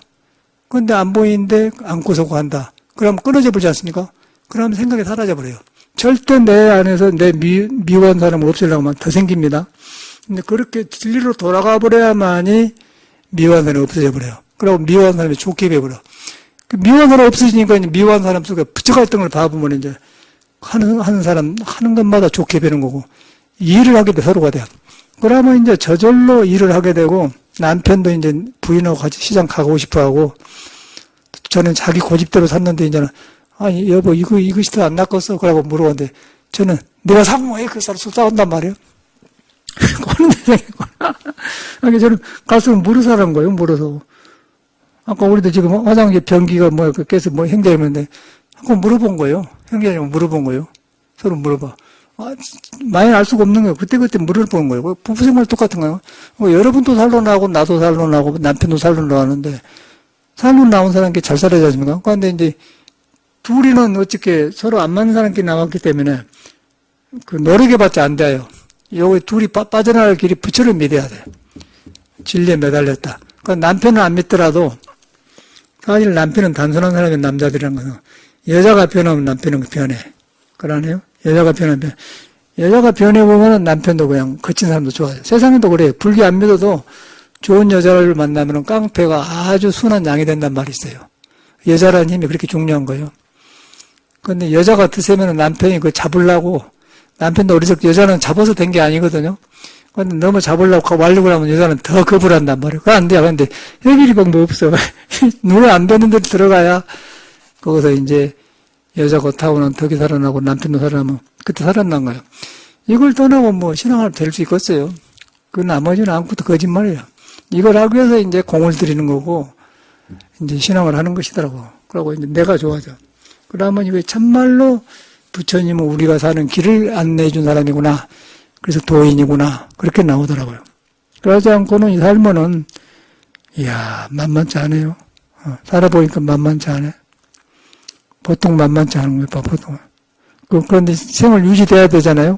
그런데 안 보이는데 안고서 간다. 그럼 끊어져 버리지 않습니까? 그러면 생각이 사라져 버려요. 절대 내 안에서 내 미워한 사람을 없애려고 하면 더 생깁니다. 근데 그렇게 진리로 돌아가 버려야만이 미워한 사람이 없어져 버려요. 그리고 미워한 사람이 좋게 돼버려. 그 미워한 사람이 없어지니까 미워한 사람 속에 붙여가 있던 걸 봐보면 이제 하는 사람 하는 것마다 좋게 되는 거고 일을 하게 돼 서로가 돼요. 그러면 이제 저절로 일을 하게 되고 남편도 이제 부인하고 같이 시장 가고 싶어 하고 저는 자기 고집대로 샀는데 이제는 아니 여보 이것이 더 안 낚았어 그러고 물어봤는데 저는 내가 사면 왜 그 사람 싸운단 말이에요. 그런 세상이구나. 그러니까 저는 갈수록 물어 사는 거예요. 물어서 아까 우리도 지금 화장실 변기가 그래서 형제였는데 한번 물어본 거예요. 형제냐고 물어본 거예요. 서로 물어봐. 많이 알 수가 없는 거예요. 그때 물어보는 거예요. 부부 생활 똑같은 거예요. 여러분도 살로 나오고 나도 살로 나오고 남편도 살로 나오는데 살로 나온 사람끼리 잘 살아야 되지 않습니까? 그런데 이제 둘이는 어떻게 서로 안 맞는 사람끼리 나왔기 때문에 그 노력해봤자 안 돼요. 여기 둘이 빠져나갈 길이 부처를 믿어야 돼. 진리에 매달렸다. 그러니까 남편은 안 믿더라도 사실 남편은 단순한 사람이 남자들이란 거는 여자가 변하면 남편은 변해. 그러네요. 여자가 변하면 여자가 변해보면 남편도 그냥 거친 사람도 좋아요. 세상에도 그래요. 불교 안 믿어도 좋은 여자를 만나면 깡패가 아주 순한 양이 된단 말이 있어요. 여자라는 힘이 그렇게 중요한 거예요. 그런데 여자가 드세면 남편이 그걸 잡으려고 남편도 어리석게 여자는 잡아서 된 게 아니거든요. 그런데 너무 잡으려고 완력을 하면 여자는 더 겁을 한단 말이에요. 그거 안 돼요. 근데 해결이 방법 없어. 눈에 안 뵈는 데 들어가야 거기서 이제 여자고 타고난 덕이 살아나고 남편도 살아나면 그때 살아난 거예요. 이걸 떠나고 신앙을 될 수 있겠어요. 그 나머지는 아무것도 거짓말이에요. 이걸 하기 위해서 이제 공을 들이는 거고 이제 신앙을 하는 것이더라고. 그러고 이제 내가 좋아져. 그러면 이게 참말로 부처님은 우리가 사는 길을 안내해 준 사람이구나. 그래서 도인이구나. 그렇게 나오더라고요. 그러지 않고는 이 삶은, 이야, 만만치 않아요. 살아보니까 만만치 않아요. 보통 만만치 않은 거예요, 보통. 그런데 생을 유지돼야 되잖아야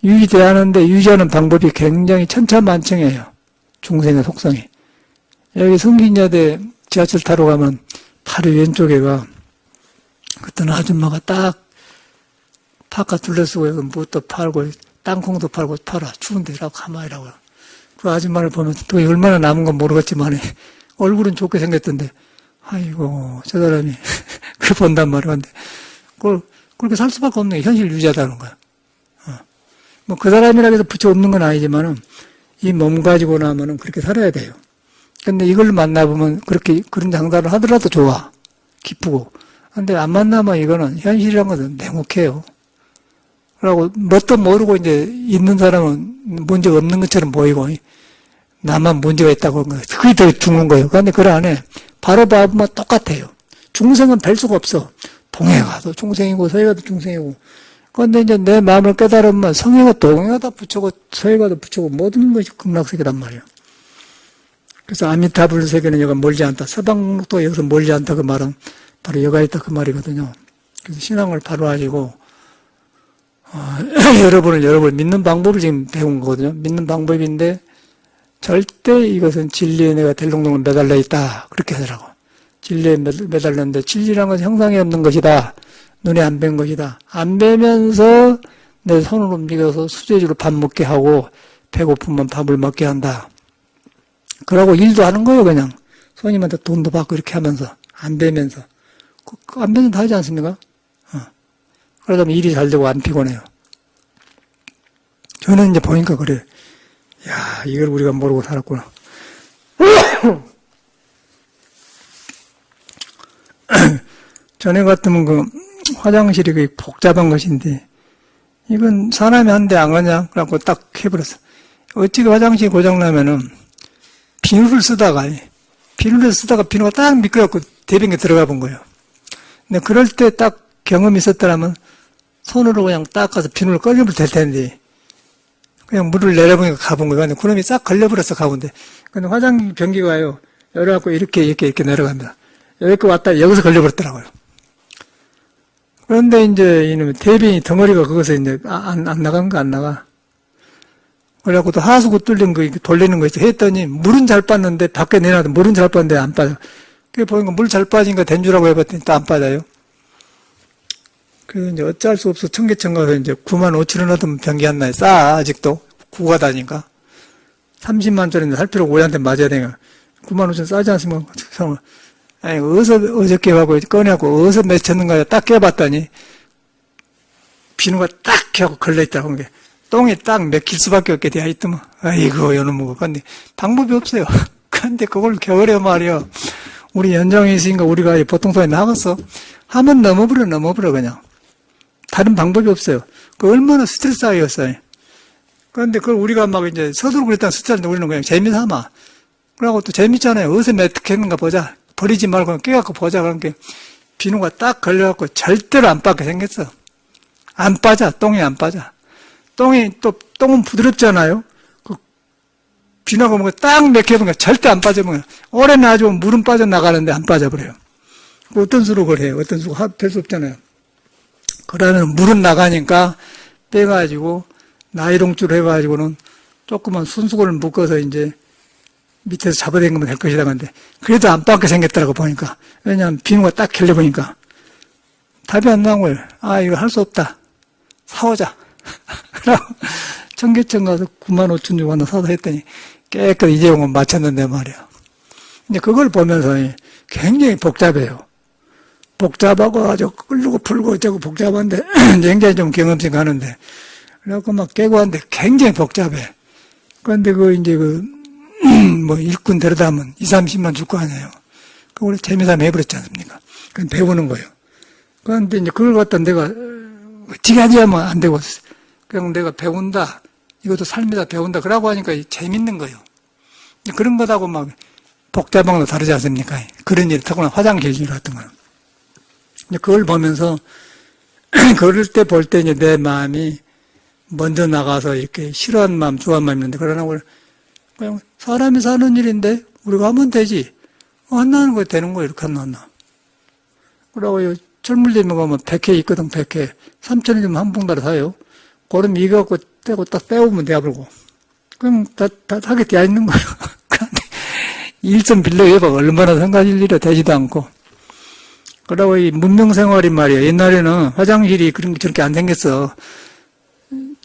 유지돼야 하는데, 유지하는 방법이 굉장히 천차만청이에요. 중생의 속성이. 여기 성균여대 지하철 타러 가면 바로 왼쪽에가 그때는 아줌마가 딱 파카 둘러쓰고 여기 무도 팔고 땅콩도 팔고 팔아. 추운데 라고 가만히라고. 그 아줌마를 보면 또 얼마나 남은 건 모르겠지만 얼굴은 좋게 생겼던데 아이고 저 사람이 그걸 본단 말이야. 근데 그렇게 살 수밖에 없는 게 현실 유지하다는 거야. 뭐 그 사람이라 해서 부처 없는 건 아니지만은 이 몸 가지고 나면은 그렇게 살아야 돼요. 근데 이걸 만나보면 그런 장사를 하더라도 좋아. 기쁘고. 근데 안 만나면 이거는 현실이란 것은 냉혹해요. 그러고 뭣도 모르고 이제 있는 사람은 문제가 없는 것처럼 보이고 나만 문제가 있다고 하는 거예요. 그게 더 죽는 거예요. 그런데 그 안에 바로 봐보면 똑같아요. 중생은 별 수가 없어. 동해가도 중생이고 서해가도 중생이고. 그런데 이제 내 마음을 깨달으면 성해가 동해가도 부처고 서해가도 부처고 모든 것이 극락세계란 말이에요. 그래서 아미타불 세계는 여가 멀지 않다. 서방도 여기서 멀지 않다. 그 말은 바로 여가 있다. 그 말이거든요. 그래서 신앙을 바로 하시고 여러분을 믿는 방법을 지금 배운 거거든요. 믿는 방법인데 절대 이것은 진리에 내가 델롱동을 매달려 있다. 그렇게 하더라고. 진리에 매달렸는데 진리란 것은 형상이 없는 것이다. 눈에 안 뵌 것이다. 안 뵈면서 내 손을 움직여서 수제주로 밥 먹게 하고 배고프면 밥을 먹게 한다. 그러고 일도 하는 거예요. 그냥 손님한테 돈도 받고 이렇게 하면서 안 뵈면서 안 뵈면 다 하지 않습니까? 그러다 보면 일이 잘 되고 안 피곤해요. 저는 이제 보니까 그래요. 야, 이걸 우리가 모르고 살았구나. 전에 같으면 그 화장실이 거의 복잡한 것인데, 이건 사람이 한 대 안 가냐? 그래갖고 딱 해버렸어. 어찌게 화장실이 고장나면은, 비누를 쓰다가 비누가 딱 미끄럽고 대변에 들어가 본 거예요. 근데 그럴 때 딱 경험이 있었더라면, 손으로 그냥 닦아서 비누를 꺼내면 될 텐데, 그냥 물을 내려보니까 가본 거예요. 근데 그놈이 싹 걸려버렸어, 가운데. 근데 화장 변기가 와요. 열어갖고 이렇게 내려갑니다. 여기까지 왔다 여기서 걸려버렸더라고요. 그런데 이제 이놈의 대변이 덩어리가 거기서 이제 안 나간 거 안 나가. 그래갖고 또 하수구 뚫린 거 돌리는 거 있어. 했더니 물은 잘 빠는데 밖에 내놔도 물은 잘 빠는데 안 빠져. 그게 보니까 물 잘 빠지니까 된 줄 알고 해봤더니 또 안 빠져요. 그래서 이제 어쩔 수 없어 청계천 가서 이제 95,000원 얻으면 변기 안 나요. 싸, 아직도. 구가다니까. 30만짜리인데 할 필요가 우리한테 맞아야 되니까. 95,000원 싸지 않습니까? 아니, 어저께 하고 꺼내갖고 어디서 맺혔는가 딱 깨봤더니 비누가 딱 하고 걸려있다고. 게 똥이 딱 맥힐 수밖에 없게 되어 있더만. 아이고, 요놈 뭐고. 근데 방법이 없어요. 근데 그걸 겨울에 말이야. 우리 연장에 있으니까 우리가 보통소에 나갔어. 하면 넘어버려, 그냥. 다른 방법이 없어요. 그 얼마나 스트레스 하겠어요. 그런데 그걸 우리가 막 이제 서두르고 그랬다는 스트레스인데 우리는 그냥 재미삼아. 그러고 또 재밌잖아요. 어디서 맺혔는가 보자. 버리지 말고 깨갖고 보자. 그러니까 비누가 딱 걸려갖고 절대로 안 빠게 생겼어. 안 빠져. 똥이 안 빠져. 똥은 부드럽잖아요. 그 비누가 뭔가 딱 맥혀보니까 절대 안 빠져버려요. 오래 놔주면 물은 빠져나가는데 안 빠져버려요. 어떤 수로 그걸 해요? 어떤 수로 별 수 없잖아요. 그러면 물은 나가니까 빼가지고 나이롱줄 해가지고는 조그만 순수건을 묶어서 이제 밑에서 잡아당기면 될 것이다. 근데 그래도 안 빠게 생겼더라고 보니까. 왜냐하면 비누가 딱 결려보니까 답이 안 나온 거예요. 아, 이거 할 수 없다. 사오자. 그러고 청계천 가서 95,000원 주고 하나 사서 했더니 깨끗이 이재용은 맞췄는데 말이야. 근데 그걸 보면서 굉장히 복잡해요. 복잡하고 아주 끌고 풀고 어쩌고 복잡한데 굉장히 좀 경험性가는데 그래갖고 막 깨고 하는데 굉장히 복잡해. 그런데 뭐 일꾼 데려다 하면 20-30만 줄 거 아니에요. 그 원래 재미삼아 해버렸지 않습니까? 그건 배우는 거예요. 그런데 이제 그걸 갖다 내가 어떻게 하지 하면 안 되고 그냥 내가 배운다. 이것도 삶이다 배운다. 그러고 하니까 재밌는 거예요. 그런 것하고 막 복잡한 것도 다르지 않습니까? 그런 일이 타고난 화장실 일 같은 거는. 그걸 보면서 그럴 때 볼 때 이제 내 마음이 먼저 나가서 이렇게 싫어하는 마음, 좋아하는 마음이 있는데, 그러나 그냥 사람이 사는 일인데, 우리가 하면 되지. 안 나는 거 되는 거 이렇게 안 나왔나. 그러고 철물점에 가면 100회 있거든, 100회. 3,000원 주면 한 봉다리 사요. 그럼 이거 갖고 떼고 딱 빼오면 돼버리고. 그럼 다 하게 되어 있는 거예요. 일선 빌려 해봐. 얼마나 상가질 일이 되지도 않고. 그러고 이 문명생활이 말이야. 옛날에는 화장실이 그런 게 저렇게 안 생겼어.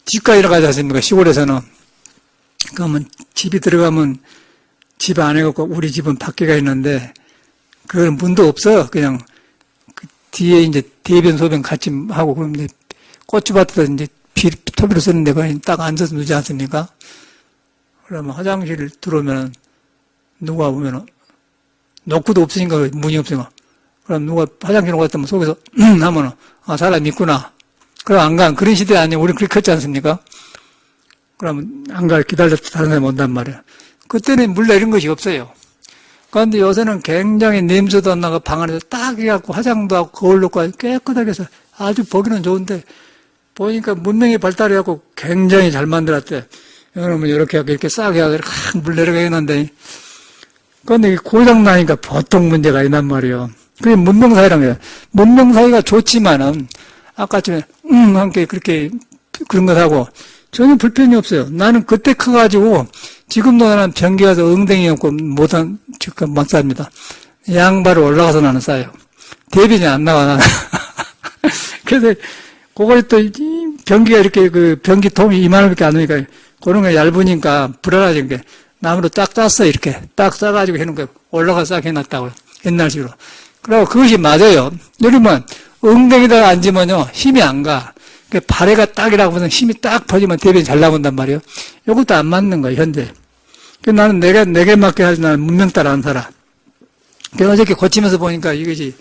집가에 가지 않습니까? 시골에서는. 그러면 집이 들어가면 집 안에 갖고 우리 집은 밖에가 있는데, 그건 문도 없어. 그냥 그 뒤에 이제 대변, 소변 같이 하고, 그럼 이제 고추밭에서 이제 토비로 쓰는데 거기 딱 앉아서 누지 않습니까? 그러면 화장실 들어오면 누가 보면은 노크도 없으니까 문이 없으니까 그럼 누가 화장실 갔다면 속에서 하면은 사람 있구나. 그럼 안 가. 그런 시대 아니에요. 우리 그렇게 컸지 않습니까? 그러면 안 가. 기다려서 다른 사람이 온단 말이에요. 그때는 물 내린 것이 없어요. 그런데 요새는 굉장히 냄새도 안 나고 방 안에서 딱 해갖고 화장도 하고 거울 놓고 깨끗하게 해서 아주 보기는 좋은데 보니까 문명이 발달해갖고 굉장히 잘 만들었대. 그러면 이렇게 하고 이렇게 싹 해갖고 물 내려가 했는데 그런데 고장 나니까 보통 문제가 있단 말이에요. 그게 문명사회란 거예요. 문명사회가 좋지만은 아까쯤에 함께 그렇게 그런 것 하고 전혀 불편이 없어요. 나는 그때 커가지고 지금도 나는 변기 가서 엉덩이 없고 못한 지금 못 삽니다. 양발을 올라가서 나는 싸요. 대변이 안 나와 나는. 그래서 그걸 또 변기가 이렇게 그 변기 통이 이만원밖에 안 오니까 그런 게 얇으니까 불안하진 게 나무로 딱 짰어 이렇게 딱 싸가지고 해놓은 거 올라가서 싹 해놨다고요. 옛날식으로. 그리고 그것이 맞아요. 여러분 엉덩이에다가 앉으면요 힘이 안 가. 발에가 딱이라고 해서 힘이 딱 퍼지면 대변이 잘 나온단 말이에요. 이것도 안 맞는 거예요 현재. 나는 내게 맞게 하지 나는 문명 따라 안 살아. 그래서 어저께 고치면서 보니까 이것이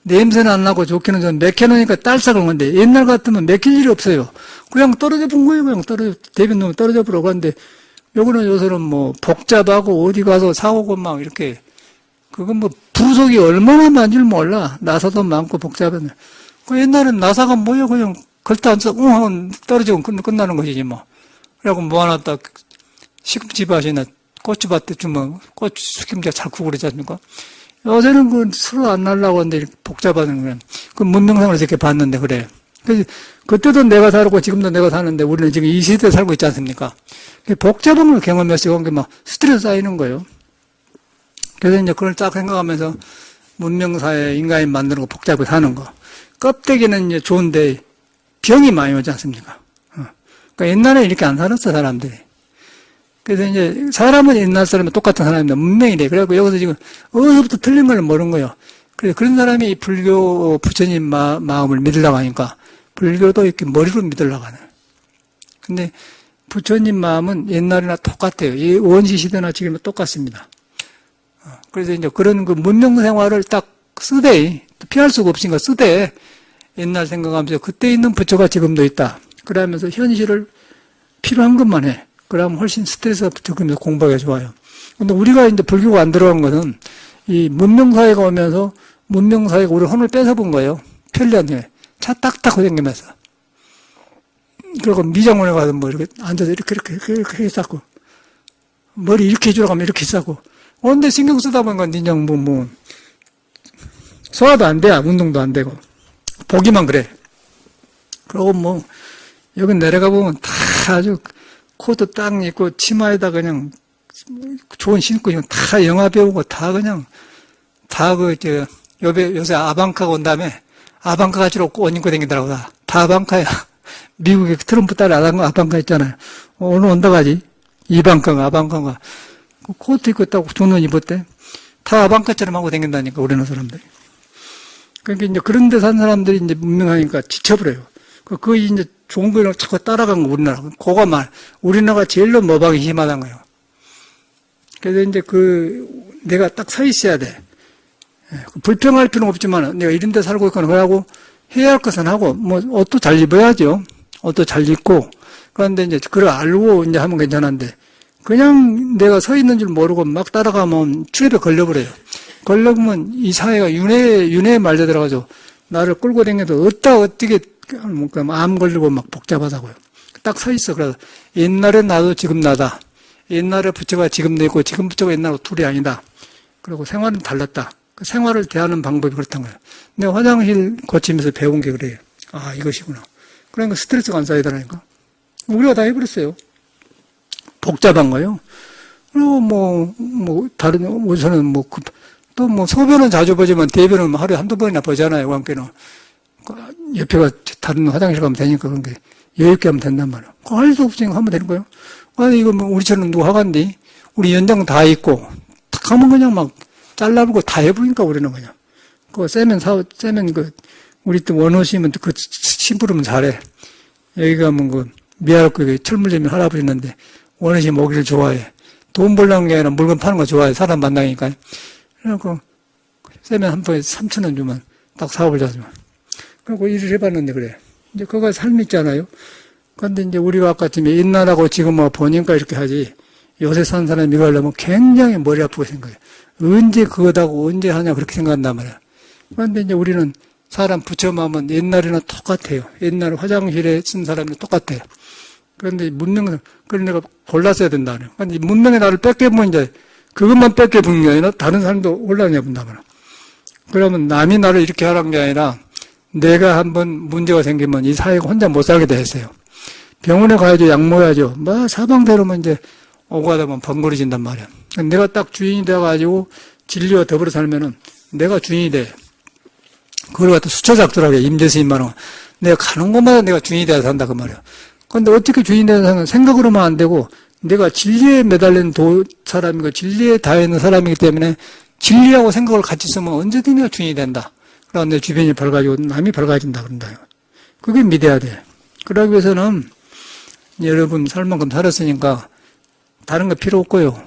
냄새는 안 나고 좋기는 좀 맥혀놓으니까 딸싹한 건데 옛날 같으면 맥힐 일이 없어요. 그냥 떨어져 본 거예요. 그냥 대변 놈이 떨어져 버리고 하는데 요거는 요새는 뭐 복잡하고 어디 가서 사오고 막 이렇게 그건 뭐 부속이 얼마나 많은 줄 몰라. 나사도 많고 복잡하네. 그 옛날엔 나사가 뭐야 그냥 걸터 앉아서 하고 떨어지고 끝나는 것이지 뭐. 그래갖고 뭐 하나 딱 시금치밭이나 고추밭에 주면 고추 숙임자 잘 크고 그러지 않습니까? 요새는 그 서로 안 날라고 하는데 이렇게 복잡하는 거예요. 그 문명상을 이렇게 봤는데 그래. 그래서 그때도 내가 살고 지금도 내가 사는데 우리는 지금 이 시대에 살고 있지 않습니까? 복잡한 걸 경험해서 그게 막 스트레스 쌓이는 거예요. 그래서 이제 그걸 딱 생각하면서 문명사회 인간이 만드는 거 복잡하게 사는 거. 껍데기는 이제 좋은데 병이 많이 오지 않습니까? 그러니까 옛날에 이렇게 안 살았어, 사람들이. 그래서 이제 사람은 옛날 사람은 똑같은 사람인데 문명이래. 그래갖고 여기서 지금 어디서부터 틀린 걸 모르는 거예요. 그래서 그런 사람이 불교 부처님 마음을 믿으려고 하니까 불교도 이렇게 머리로 믿으려고 하네. 근데 부처님 마음은 옛날이나 똑같아요. 이 원시 시대나 지금은 똑같습니다. 그래서 이제 그런 그 문명 생활을 딱 쓰되, 피할 수가 없으니까 쓰되, 옛날 생각하면서 그때 있는 부처가 지금도 있다. 그러면서 현실을 필요한 것만 해. 그러면 훨씬 스트레스가 적으면서 공부하기가 좋아요. 근데 우리가 이제 불교가 안 들어간 것은 이 문명사회가 오면서 문명사회가 우리 혼을 뺏어본 거예요. 편리한데. 차 딱딱 생기면서. 그리고 미장원에 가서 뭐 이렇게 앉아서 이렇게 쌓고, 머리 이렇게 해주라고 하면 이렇게 쌓고, 근데 신경 쓰다 보니까 그냥 소화도 안 돼. 운동도 안 되고. 보기만 그래. 그리고 뭐, 여기 내려가 보면 다 아주 코트 딱 입고 치마에다 그냥 좋은 신고 다 영화 배우고 다 그냥 다 요새 아방카가 온 다음에 아방카 가지로 옷 입고 다니더라고. 다 아방카야. 미국에 트럼프 딸 아방카 있잖아요. 오늘 온다고 하지. 이방카가 아방카가. 코트 입고 딱 좋은 옷 입었대. 다 아방카처럼 하고 다닌다니까, 우리나라 사람들이. 그러니까 이제 그런 데 산 사람들이 이제 문명하니까 지쳐버려요. 그 이제 좋은 걸 자꾸 따라간 거, 우리나라. 그거만. 우리나라가 제일로 모방이 심하단 거예요. 그래서 이제 내가 딱 서 있어야 돼. 불평할 필요는 없지만, 내가 이런 데 살고 있거나, 그러고 해야 할 것은 하고, 뭐, 옷도 잘 입어야죠. 옷도 잘 입고. 그런데 이제 그걸 알고 이제 하면 괜찮은데, 그냥 내가 서 있는 줄 모르고 막 따라가면 트랩에 걸려버려요. 걸려보면 이 사회가 윤회에 말려 들어가죠. 나를 끌고 다녀도 어떻게 암 걸리고 막 복잡하다고요. 딱 서 있어. 그래서 옛날에 나도 지금 나다. 옛날에 부처가 지금 내고 지금 부처가 옛날하고 둘이 아니다. 그리고 생활은 달랐다. 그 생활을 대하는 방법이 그렇다는 거예요. 내가 화장실 고치면서 배운 게 그래요. 아, 이것이구나. 그러니까 스트레스가 안 쌓이더라니까. 우리가 다 해버렸어요. 복잡한 거요. 그리고 다른, 우선은 또 소변은 자주 보지만 대변은 하루에 한두 번이나 보잖아요, 관계는. 옆에가 다른 화장실 가면 되니까 그런 게 여유있게 하면 된단 말이야. 할 수 없으니까 하면 되는 거예요. 아니, 이거 우리처럼 누가 하간디? 우리 연장 다 있고, 탁 하면 그냥 막 잘라보고 다 해보니까 우리는 그냥. 세면 우리 또 원오시면 그 심부름은 잘해. 여기 가면 미아롭고 철물점이 할아버지 있는데, 원오시 모기를 좋아해. 돈 벌려는 게 아니라 물건 파는 거 좋아해. 사람 만나니까. 그래갖고, 세면 한 번에 3,000원 주면 딱 사업을 자주면. 그리고 일을 해봤는데 그래. 이제 그거 삶이 있잖아요. 근데 이제 우리가 아까쯤에 옛날하고 지금 보니까 이렇게 하지. 요새 산 사람이 이거 하려면 굉장히 머리 아프게 생각해. 언제 그거다고 언제 하냐 그렇게 생각한단 말이야. 그런데 이제 우리는 사람 부처마음은 옛날에는 똑같아요. 옛날 화장실에 쓴 사람이 똑같아요. 그런데 문명은, 그걸 내가 골랐어야 된다. 그런데 문명의 나를 뺏겨보면 이제 그것만 뺏겨본 게 아니라 다른 사람도 올라내본단 말이야. 그러면 남이 나를 이렇게 하라는 게 아니라 내가 한번 문제가 생기면 이 사회가 혼자 못 살게 돼 있어요. 병원에 가야죠. 약 먹어야죠. 사방대로면 이제 오고 가다 보면 번거로진단 말이야. 내가 딱 주인이 돼가지고 진리와 더불어 살면은 내가 주인이 돼. 그걸 갖다 수초 작두라고 해. 임재스님 말은. 내가 가는 곳마다 내가 주인이 돼서 산다 그 말이야. 그런데 어떻게 주인이 돼서 사는 생각으로만 안 되고 내가 진리에 매달린 사람이고 진리에 닿아있는 사람이기 때문에 진리라고 생각을 같이 쓰면 언제든 내가 주인이 된다. 그러나 내 주변이 밝아지고 남이 밝아진다 그런다. 그게 믿어야 돼. 그러기 위해서는 여러분 살 만큼 살았으니까 다른 거 필요 없고요.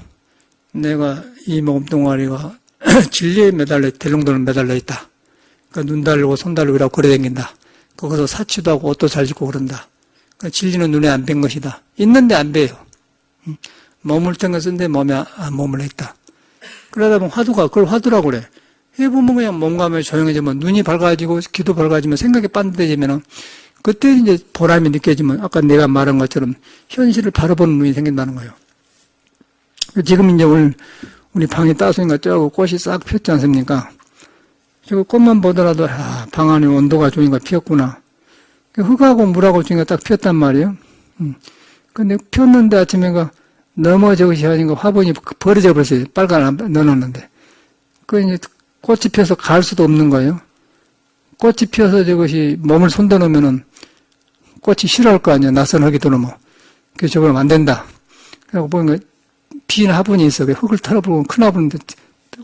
내가 이 몸뚱아리가 진리에 매달려 대롱도는 매달려 있다. 그러니까 눈 달리고 손 달리고 걸어다닌다. 거기서 사치도 하고 옷도 잘 짓고 그런다. 그러니까 진리는 눈에 안 뵌 것이다. 있는데 안 봬요. 머물 땐 쓴데 몸에 안 머물러 있다. 그러다 보면 그걸 화두라고 그래. 해보면 그냥 몸감에 조용해지면 눈이 밝아지고 귀도 밝아지면 생각이 반듯해지면 그때 이제 보람이 느껴지면 아까 내가 말한 것처럼 현실을 바라보는 눈이 생긴다는 거예요. 지금 이제 오늘 우리 방에 따스니까 저하고 꽃이 싹 폈지 않습니까? 저 꽃만 보더라도 방 안에 온도가 좋으니까 피었구나. 흙하고 물하고 중에 딱 피었단 말이에요. 근데 폈는데 아침에가 너무 저것이 하니까 화분이 버려져 버렸어요. 빨간 넣어놨는데. 그 이제 꽃이 피어서 갈 수도 없는 거예요. 꽃이 피어서 저것이 몸을 손대 놓으면은 꽃이 싫어할 거 아니에요. 낯선 흙이 들어오면. 그래서 저걸 안 된다. 그래서 보니까 빈 화분이 있어. 흙을 털어보고 큰 화분인데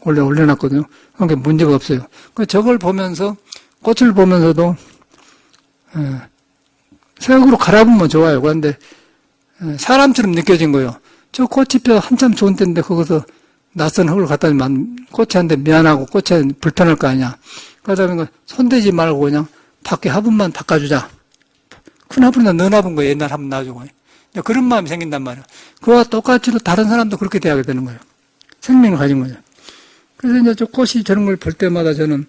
원래 올려놨거든요. 그러니까 문제가 없어요. 저걸 보면서, 꽃을 보면서도, 생각으로 갈아보면 좋아요. 그런데, 사람처럼 느껴진 거예요. 저 꽃이 펴 한참 좋은 때인데, 거기서 낯선 흙을 갖다 주면 꽃한테 미안하고 꽃한테 불편할 거 아니야. 그러다 보니까 손대지 말고 그냥 밖에 화분만 바꿔주자. 큰 화분이나 넣어놔본 거예요. 옛날 화분 놔주고. 그런 마음이 생긴단 말이야. 그와 똑같이 다른 사람도 그렇게 대하게 되는 거예요. 생명을 가진 거죠. 그래서 이제 저 꽃이 저런 걸 볼 때마다 저는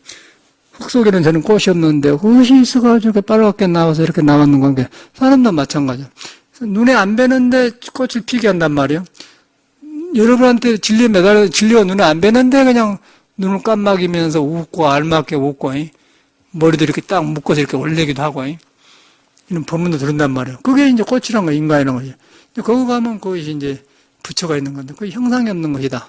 흙 속에는 저는 꽃이 없는데 꽃이 있어가지고 이렇게 빨갛게 나와서 이렇게 나왔는 관계. 사람도 마찬가지야. 눈에 안 뵈는데 꽃을 피게 한단 말이에요. 여러분한테 진리에 매달려 진리가 눈에 안 뵈는데 그냥 눈을 깜막이면서 웃고 알맞게 웃고 머리도 이렇게 딱 묶어서 이렇게 올리기도 하고 이런 법문도 들은단 말이에요. 그게 이제 꽃이란 거 인간이란 거지. 거기 가면 그것이 이제 부처가 있는 건데 그게 형상이 없는 것이다.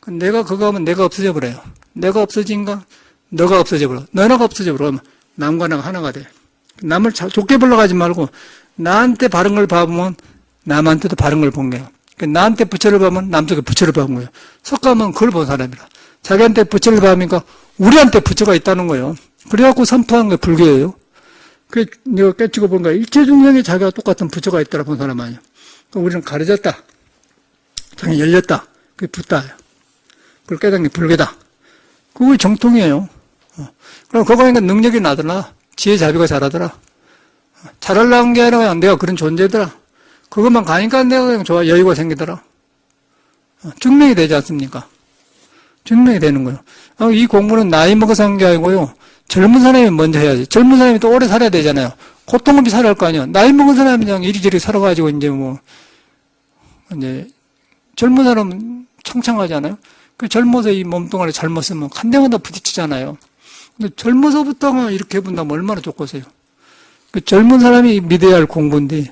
내가 그거 하면 내가 없어져 버려요. 내가 없어진가? 너가 없어져 버려. 너나가 없어져 버려. 그러면 남과 나가 하나가 돼. 남을 좋게 보러 가지 말고 나한테 바른 걸 봐보면 남한테도 바른 걸 본 거예요. 나한테 부처를 보면 남쪽에 부처를 본 거예요. 석가면 그걸 본 사람이라. 자기한테 부처를 봐니까 우리한테 부처가 있다는 거예요. 그래갖고 선포한 게 불교예요. 그 내가 깨치고 보니까 일체 중생에 자기가 똑같은 부처가 있다라 본 사람 아니에요. 우리는 가려졌다. 장이 열렸다. 그게 붓다예요. 그걸 깨닫는 게 불교다. 그게 정통이에요. 그럼 그거 하니까 능력이 나더라. 지혜 자비가 잘하더라. 잘하려는 게 아니라 내가 그런 존재더라. 그것만 가니까 내가 그냥 좋아, 여유가 생기더라. 증명이 되지 않습니까? 증명이 되는 거예요. 이 공부는 나이 먹어서 한 게 아니고요. 젊은 사람이 먼저 해야지. 젊은 사람이 또 오래 살아야 되잖아요. 고통 없이 살아야 할 거 아니에요. 나이 먹은 사람이 그냥 이리저리 살아가지고 이제 젊은 사람은 창창하잖아요. 그 젊어서 이 몸뚱아리 잘못 쓰면 한대마다 부딪히잖아요. 근데 젊어서부터가 이렇게 해본다면 얼마나 좋겠어요. 그 젊은 사람이 믿어야 할 공부인데,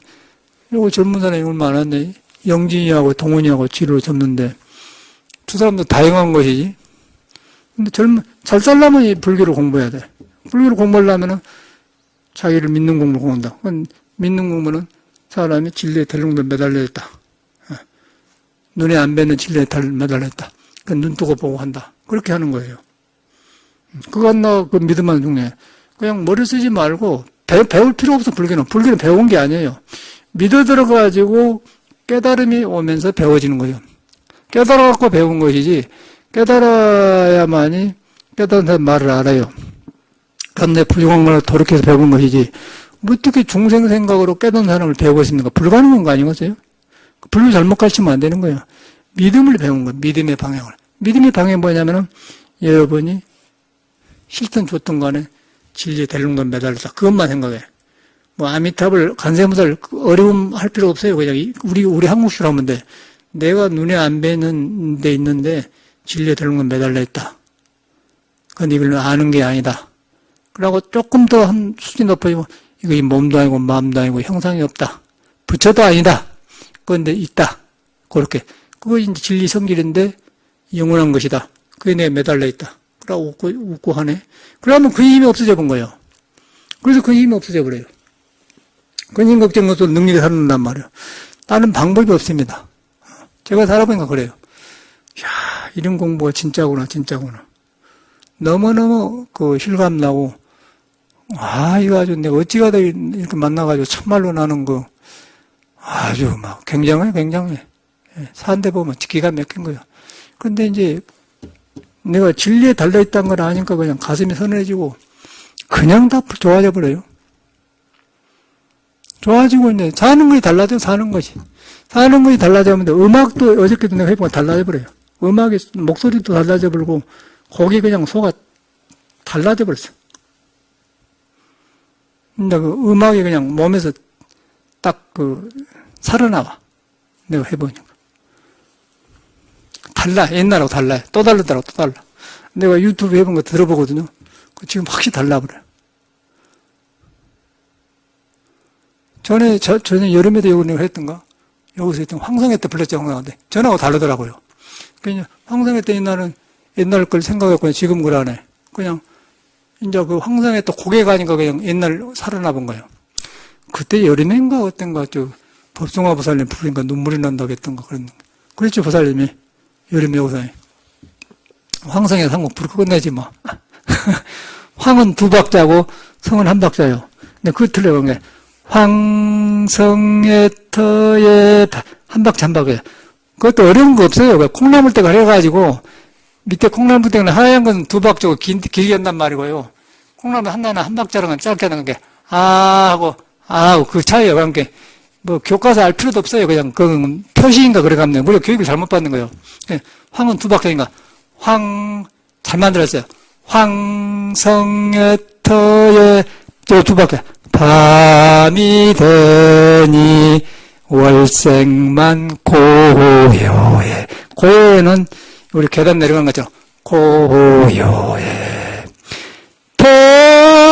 이거 젊은 사람이 얼마나 많았네. 영진이하고 동훈이하고 치료를 접는데, 두 사람도 다양한 것이지. 근데 잘 살려면 이 불교를 공부해야 돼. 불교를 공부하려면은 자기를 믿는 공부를 공부한다. 믿는 공부는 사람이 진리의 대롱도 매달려 있다. 눈에 안 뵈는 진리의 달 매달려 있다. 눈 뜨고 보고 한다. 그렇게 하는 거예요. 그거 그 믿음만 중요해. 그냥 머리 쓰지 말고 배울 필요 없어, 불교는. 불교는 배운 게 아니에요. 믿어 들어가지고 깨달음이 오면서 배워지는 거예요. 깨달아갖고 배운 것이지, 깨달아야만이 깨달은 사람 말을 알아요. 그런데 불교공부를 도력해서 배운 것이지, 뭐 어떻게 중생 생각으로 깨달은 사람을 배우고 있습니까? 불가능한 거 아니겠어요? 불교 잘못 가르치면 안 되는 거예요. 믿음을 배운 거예요. 믿음의 방향을. 믿음의 방향이 뭐냐면은, 여러분이 싫든 좋든 간에 진리에 대롱돈 매달렸다. 그것만 생각해. 뭐, 아미탑을, 간세무사를 어려움 할 필요 없어요. 그냥 우리 한국식으로 하면 돼. 내가 눈에 안 뵈는 데 있는데 진리에 대롱돈 매달려 있다. 근데 이걸 아는 게 아니다. 그러고 조금 더 한 수준 높아지고, 이거 이 몸도 아니고 마음도 아니고 형상이 없다. 부처도 아니다. 그런데 있다. 그렇게. 그거 이제 진리 성질인데 영원한 것이다. 그게 내가 매달려 있다. 그러고 웃고 하네. 그러면 그 힘이 없어져 본 거예요. 그래서 그 힘이 없어져 버려요. 근심 걱정 것도 능력이 살아난단 말이에요. 다른 방법이 없습니다. 제가 살아보니까 그래요. 이야, 이런 공부가 진짜구나. 너무너무 그 실감나고, 이거 아주 내가 어찌가다 이렇게 만나가지고 참말로 나는 거 아주 막 굉장해. 사는데 보면 기가 막힌 거예요. 근데 이제 내가 진리에 달려있다는 걸 아니까 그냥 가슴이 서늘해지고 그냥 다 좋아져 버려요. 좋아지고 이제 사는 것이 달라져, 사는 것이 달라지면 음악도 어저께도 내가 해보면 달라져 버려요. 음악이 목소리도 달라져 버리고 거기 그냥 소가 달라져 버렸어. 근데 그 음악이 그냥 몸에서 딱 살아나와. 내가 해보니까. 달라. 옛날하고 달라요. 또 다르더라고, 또 달라. 내가 유튜브 해본 거 들어보거든요. 지금 확실히 달라버려요. 전에 여름에도 여기 내가 했던가? 여기서 했던 황성회 때 불렀죠, 황성회. 전하고 다르더라고요. 그냥 황성회 때 옛날 걸 생각했고 지금 그러네. 그냥 이제 그 황성회 또 고개 가니까 그냥 옛날 살아나 본 거예요. 그때 여름인가 어떤가 법성화 보살님 부르니까 눈물이 난다고 했던가 그랬죠, 보살님이. 여름에 여기서. 황성에 한곡 부르고 끝내지 뭐. 황은 2박자고 성은 1박자요. 근데 그거 틀려본 게 황성의 터에 1박자 1박이에요. 그것도 어려운 거 없어요. 콩나물 때가 해가지고 밑에 콩나물 때는 하얀 건 2박자고 길게 한단 말이고요. 콩나물 하나는 1박자랑은 짧게 하는 게 하고 그 차이예요. 그러니까 뭐 교과서 알 필요도 없어요. 그냥 그 표시인가 그래 가면 물론 교육을 잘못 받는 거예요. 황은 2박자인가 잘 만들었어요. 황성의 터에 2박자 밤이 되니 월생만 고요해. 고요해는 우리 계단 내려가는 것처럼 고요해. 태호에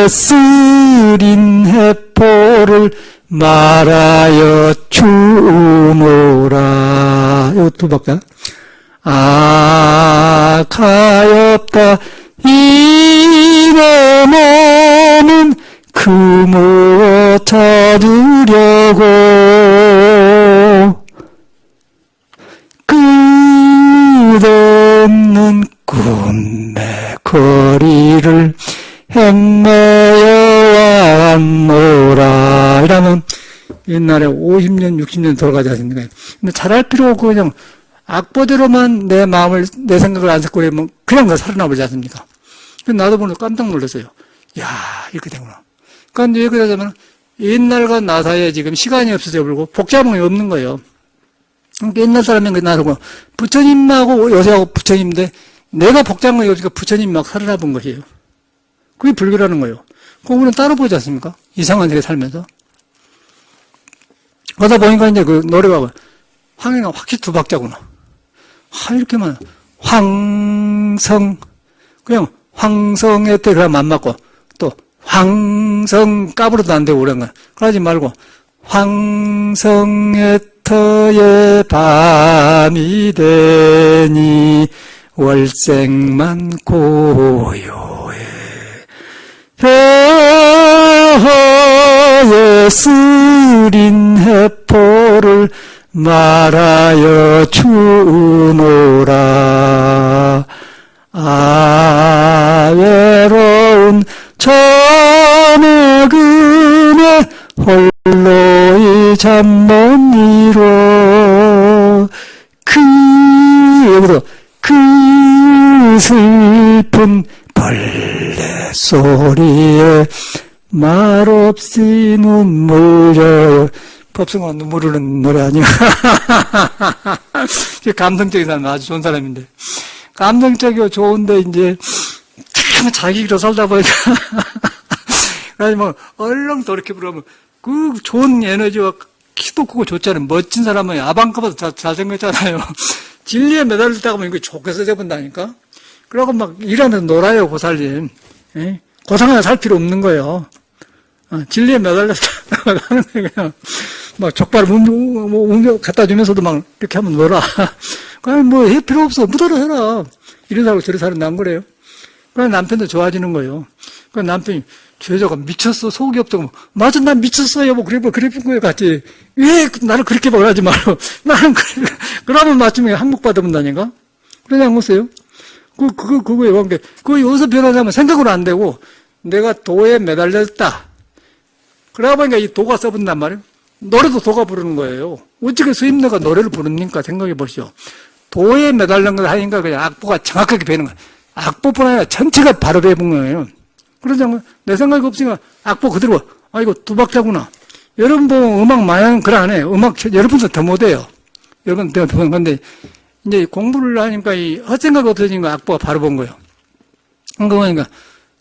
쓰린 해포를 말하여 주무라. 요 2박자. 가엾다 이내 몸은 그 무엇 찾으려고 끝없는 꿈의 거리를 행매여 왔노라. 이러면 옛날에 50년, 60년 돌아가지 않습니까? 근데 잘할 필요 없고 그냥 악보대로만 내 마음을, 내 생각을 안 섞고 그러면 그냥 살아나 버리지 않습니까? 나도 보면 깜짝 놀랐어요. 이야, 이렇게 되구나. 그러니까 왜 그러냐면 옛날과 나 사이에 지금 시간이 없어져 버리고 복잡한 게 없는 거예요. 그러니까 옛날 사람은 나서고 부처님하고 요새하고 부처님인데 내가 복잡한 거 여기가 부처님이 막 살아나본 것이에요. 그게 불교라는 거예요. 그거 우리는 따로 보지 않습니까? 이상한 세계 살면서. 그러다 보니까 이제 그 노래가 황해가 확실히 두 박자구나. 이렇게만 황성 그냥 황성의 때 그냥 안 맞고 또 황성 까부러도 안 되고 그런 거야. 그러지 말고 황성의 터에 밤이 되니 월생만 고요해 혀에 쓰린 해포를 말하여 주노라 외로운 저녁은에 홀로 이 잠 못 이뤄 여기서 그 슬픈 벌레 소리에 말없이 눈물 져요. 법승아 눈물 흐르는 노래 아니야? 감성적인 사람 아주 좋은 사람인데 감성적이고 좋은데 이제 참 자기 길로 살다 보니까 그래서 뭐 얼렁 돌이켜 보면 그 좋은 에너지와 키도 크고 좋잖아요. 멋진 사람은 아방가보다 잘생겼잖아요. 진리에 매달리다가 보면 이거 좋게 써져본다니까. 그러고 막 일하면서 놀아요, 고살림. 예? 고상 하나 살 필요 없는 거예요. 진리에 매달려서 하는 거예요, 그냥. 막 족발을 옮겨 갖다 주면서도 막 이렇게 하면 놀아. 그냥 뭐 할 필요 없어. 묻어라 해라. 이런 사람하고 저런 사람 난 거래요. 그래서 남편도 좋아지는 거예요. 그 남편이 죄자가 미쳤어, 속이 없다고. 맞아, 난 미쳤어, 여보. 그래 본 거예요, 같이. 왜 나를 그렇게 말하지 말고. 나는 그러면 마침에 항복받아본다니까? 그러지 않겠어요? 그거예요. 그거 여기서 변하자면 생각으로 안 되고, 내가 도에 매달렸다. 그러다 보니까 이 도가 써본단 말이에요. 노래도 도가 부르는 거예요. 어떻게 스님네가 노래를 부릅니까? 생각해 보시오. 도에 매달린 걸 하니까 그냥 악보가 정확하게 배는 거예요. 악보뿐 아니라 전체가 바로 배분 거예요. 그러지 않고, 내 생각이 없으니까 악보 그대로, 이거 두 박자구나. 여러분 보면 음악 많이 하는 걸 안 해요. 음악 여러분도 더 못해요. 여러분 더 못해요. 근데 이제 공부를 하니까 이 헛생각이 없어지니까 악보가 바로 본 거예요. 그러니까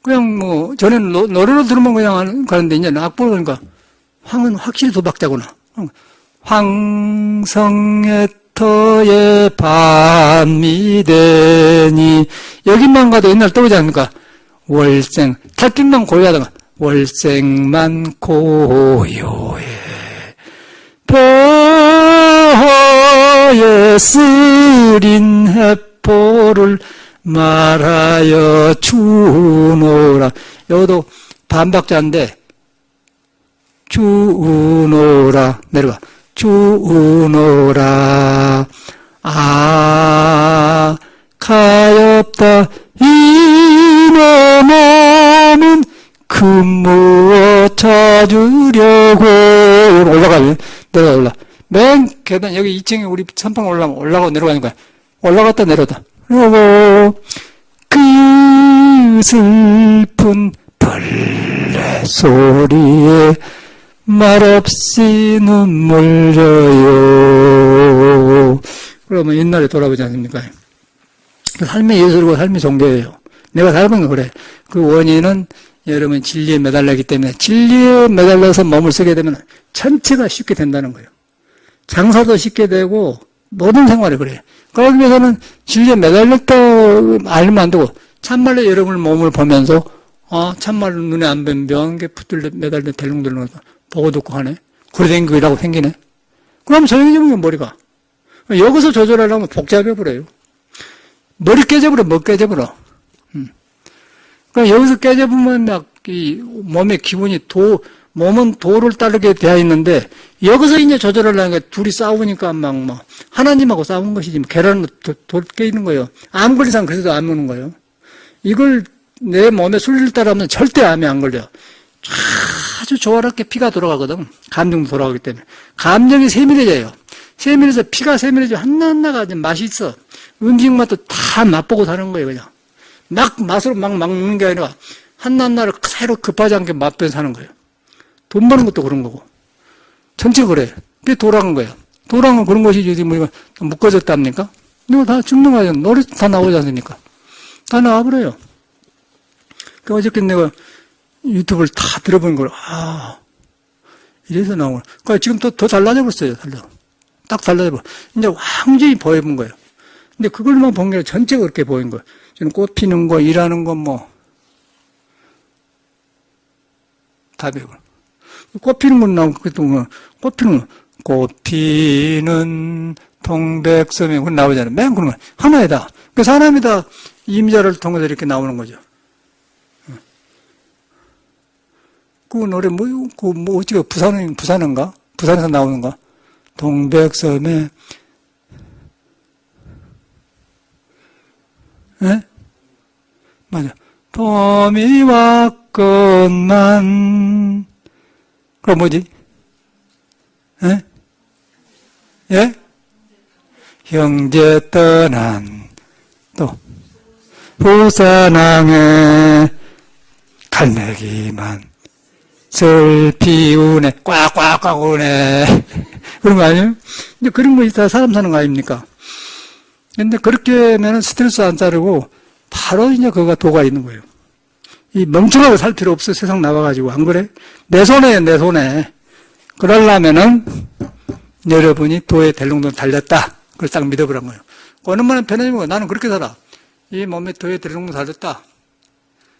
그냥 뭐 전에는 노래로 들으면 그냥 가는데 이제 악보를 보니까 황은 확실히 두 박자구나. 황성의 터에 밤이 되니 여기만 가도 옛날 떠오르지 않습니까? 월생 탈빛만 고요하다가 월생만 고요해 벼에 쓰린 해포를 말하여 주노라. 여기도 반박자인데 주노라 내려가 주노라 가엾다 이내 몸은 근무어 찾으려고 올라가면 내려올라 맨 계단 여기 2층에 우리 선방 올라가면 올라가고 내려가니까 올라갔다 내려다 그리고 그 슬픈 벌레 소리에 말없이 눈물 져요. 그러면 옛날에 돌아보지 않습니까? 삶의 예술이고 삶의 종교예요. 내가 살아본 거 그래. 그 원인은 여러분 진리에 매달리기 때문에 진리에 매달려서 몸을 쓰게 되면 전체가 쉽게 된다는 거예요. 장사도 쉽게 되고 모든 생활이 그래요. 그러기 위해서는 진리에 매달렸다 알면 안 되고 참말로 여러분 몸을 보면서 참말로 눈에 안 뵌 명게 붙들려 매달려 덜렁덜렁 보고 듣고 하네. 그래 된 거라고 생기네. 그럼 조용해지면 머리가 여기서 조절하려면 복잡해버려요. 머리 깨져버려, 뭐 깨져버려. 그러니까 여기서 깨져보면 막, 이 몸의 기분이 몸은 도를 따르게 되어 있는데, 여기서 이제 조절하려는 게 둘이 싸우니까 막, 하나님하고 싸우는 것이지, 계란은 돌 깨있는 거예요. 암 걸린 사람 그래도 안 먹는 거예요. 이걸 내 몸에 순리를 따라하면 절대 암이 안 걸려요. 아주 조화롭게 피가 돌아가거든. 감정도 돌아가기 때문에. 감정이 세밀해져요. 세밀해서 피가 세밀해져 하나하나가 맛이 있어. 음식 맛도 다 맛보고 사는 거예요, 그냥. 맛으로 막 먹는 게 아니라 하나하나를 새로 급하지 않게 맛보고 사는 거예요. 돈 버는 것도 그런 거고. 전체 그래. 그게 돌아간 거예요. 돌아간 건 그런 것이지, 뭐, 묶어졌답니까? 이거 다 증명하잖아. 노래 다 나오지 않습니까? 다 나와버려요. 그 어저께 내가 유튜브를 다 들어본 걸, 이래서 나오구나. 그러니까 지금 더 달라져 버렸어요, 딱 달라져 버려. 이제 완전히 보여본 거예요. 근데 그걸만 본 게 전체가 그렇게 보인 거예요. 지금 꽃 피는 거, 일하는 거, 다 배워. 꽃 피는 건 나오고, 꽃 피는 거, 꽃 피는 동백섬에, 그건 나오잖아요. 맨 그런 거. 하나에다. 그 사람이 다 임자를 통해서 이렇게 나오는 거죠. 그 노래 어찌가 부산인가? 부산에서 나오는가? 동백섬에, 예? 맞아. 봄이 왔건만, 그럼 뭐지? 예? 예? 형제 떠난, 또, 부산항에 갈매기만 슬피우네, 꽉꽉꽉 우네. 그런 거 아니에요? 이제 그런 거 있다 사람 사는 거 아닙니까? 근데 그렇게 하면 스트레스 안 자르고 바로 이제 그거가 도가 있는 거예요. 이 멍청하게 살 필요 없어. 세상 나와가지고. 안 그래? 내 손에, 내 손에. 그러려면은 여러분이 도에 델롱돈 달렸다. 그걸 딱 믿어보란 거예요. 어느 만에 편해지면 나는 그렇게 살아. 이 몸에 도에 델롱돈 달렸다.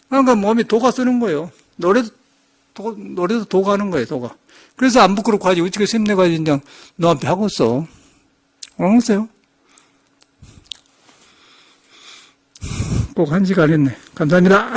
그러니까 몸이 도가 쓰는 거예요. 노래도 도가 하는 거예요, 도가. 그래서 안 부끄럽고 하지. 어떻게 샘내가지고 그냥 너 앞에 하고 있어. 알았어요? 꼭 1시간 했네. 감사합니다.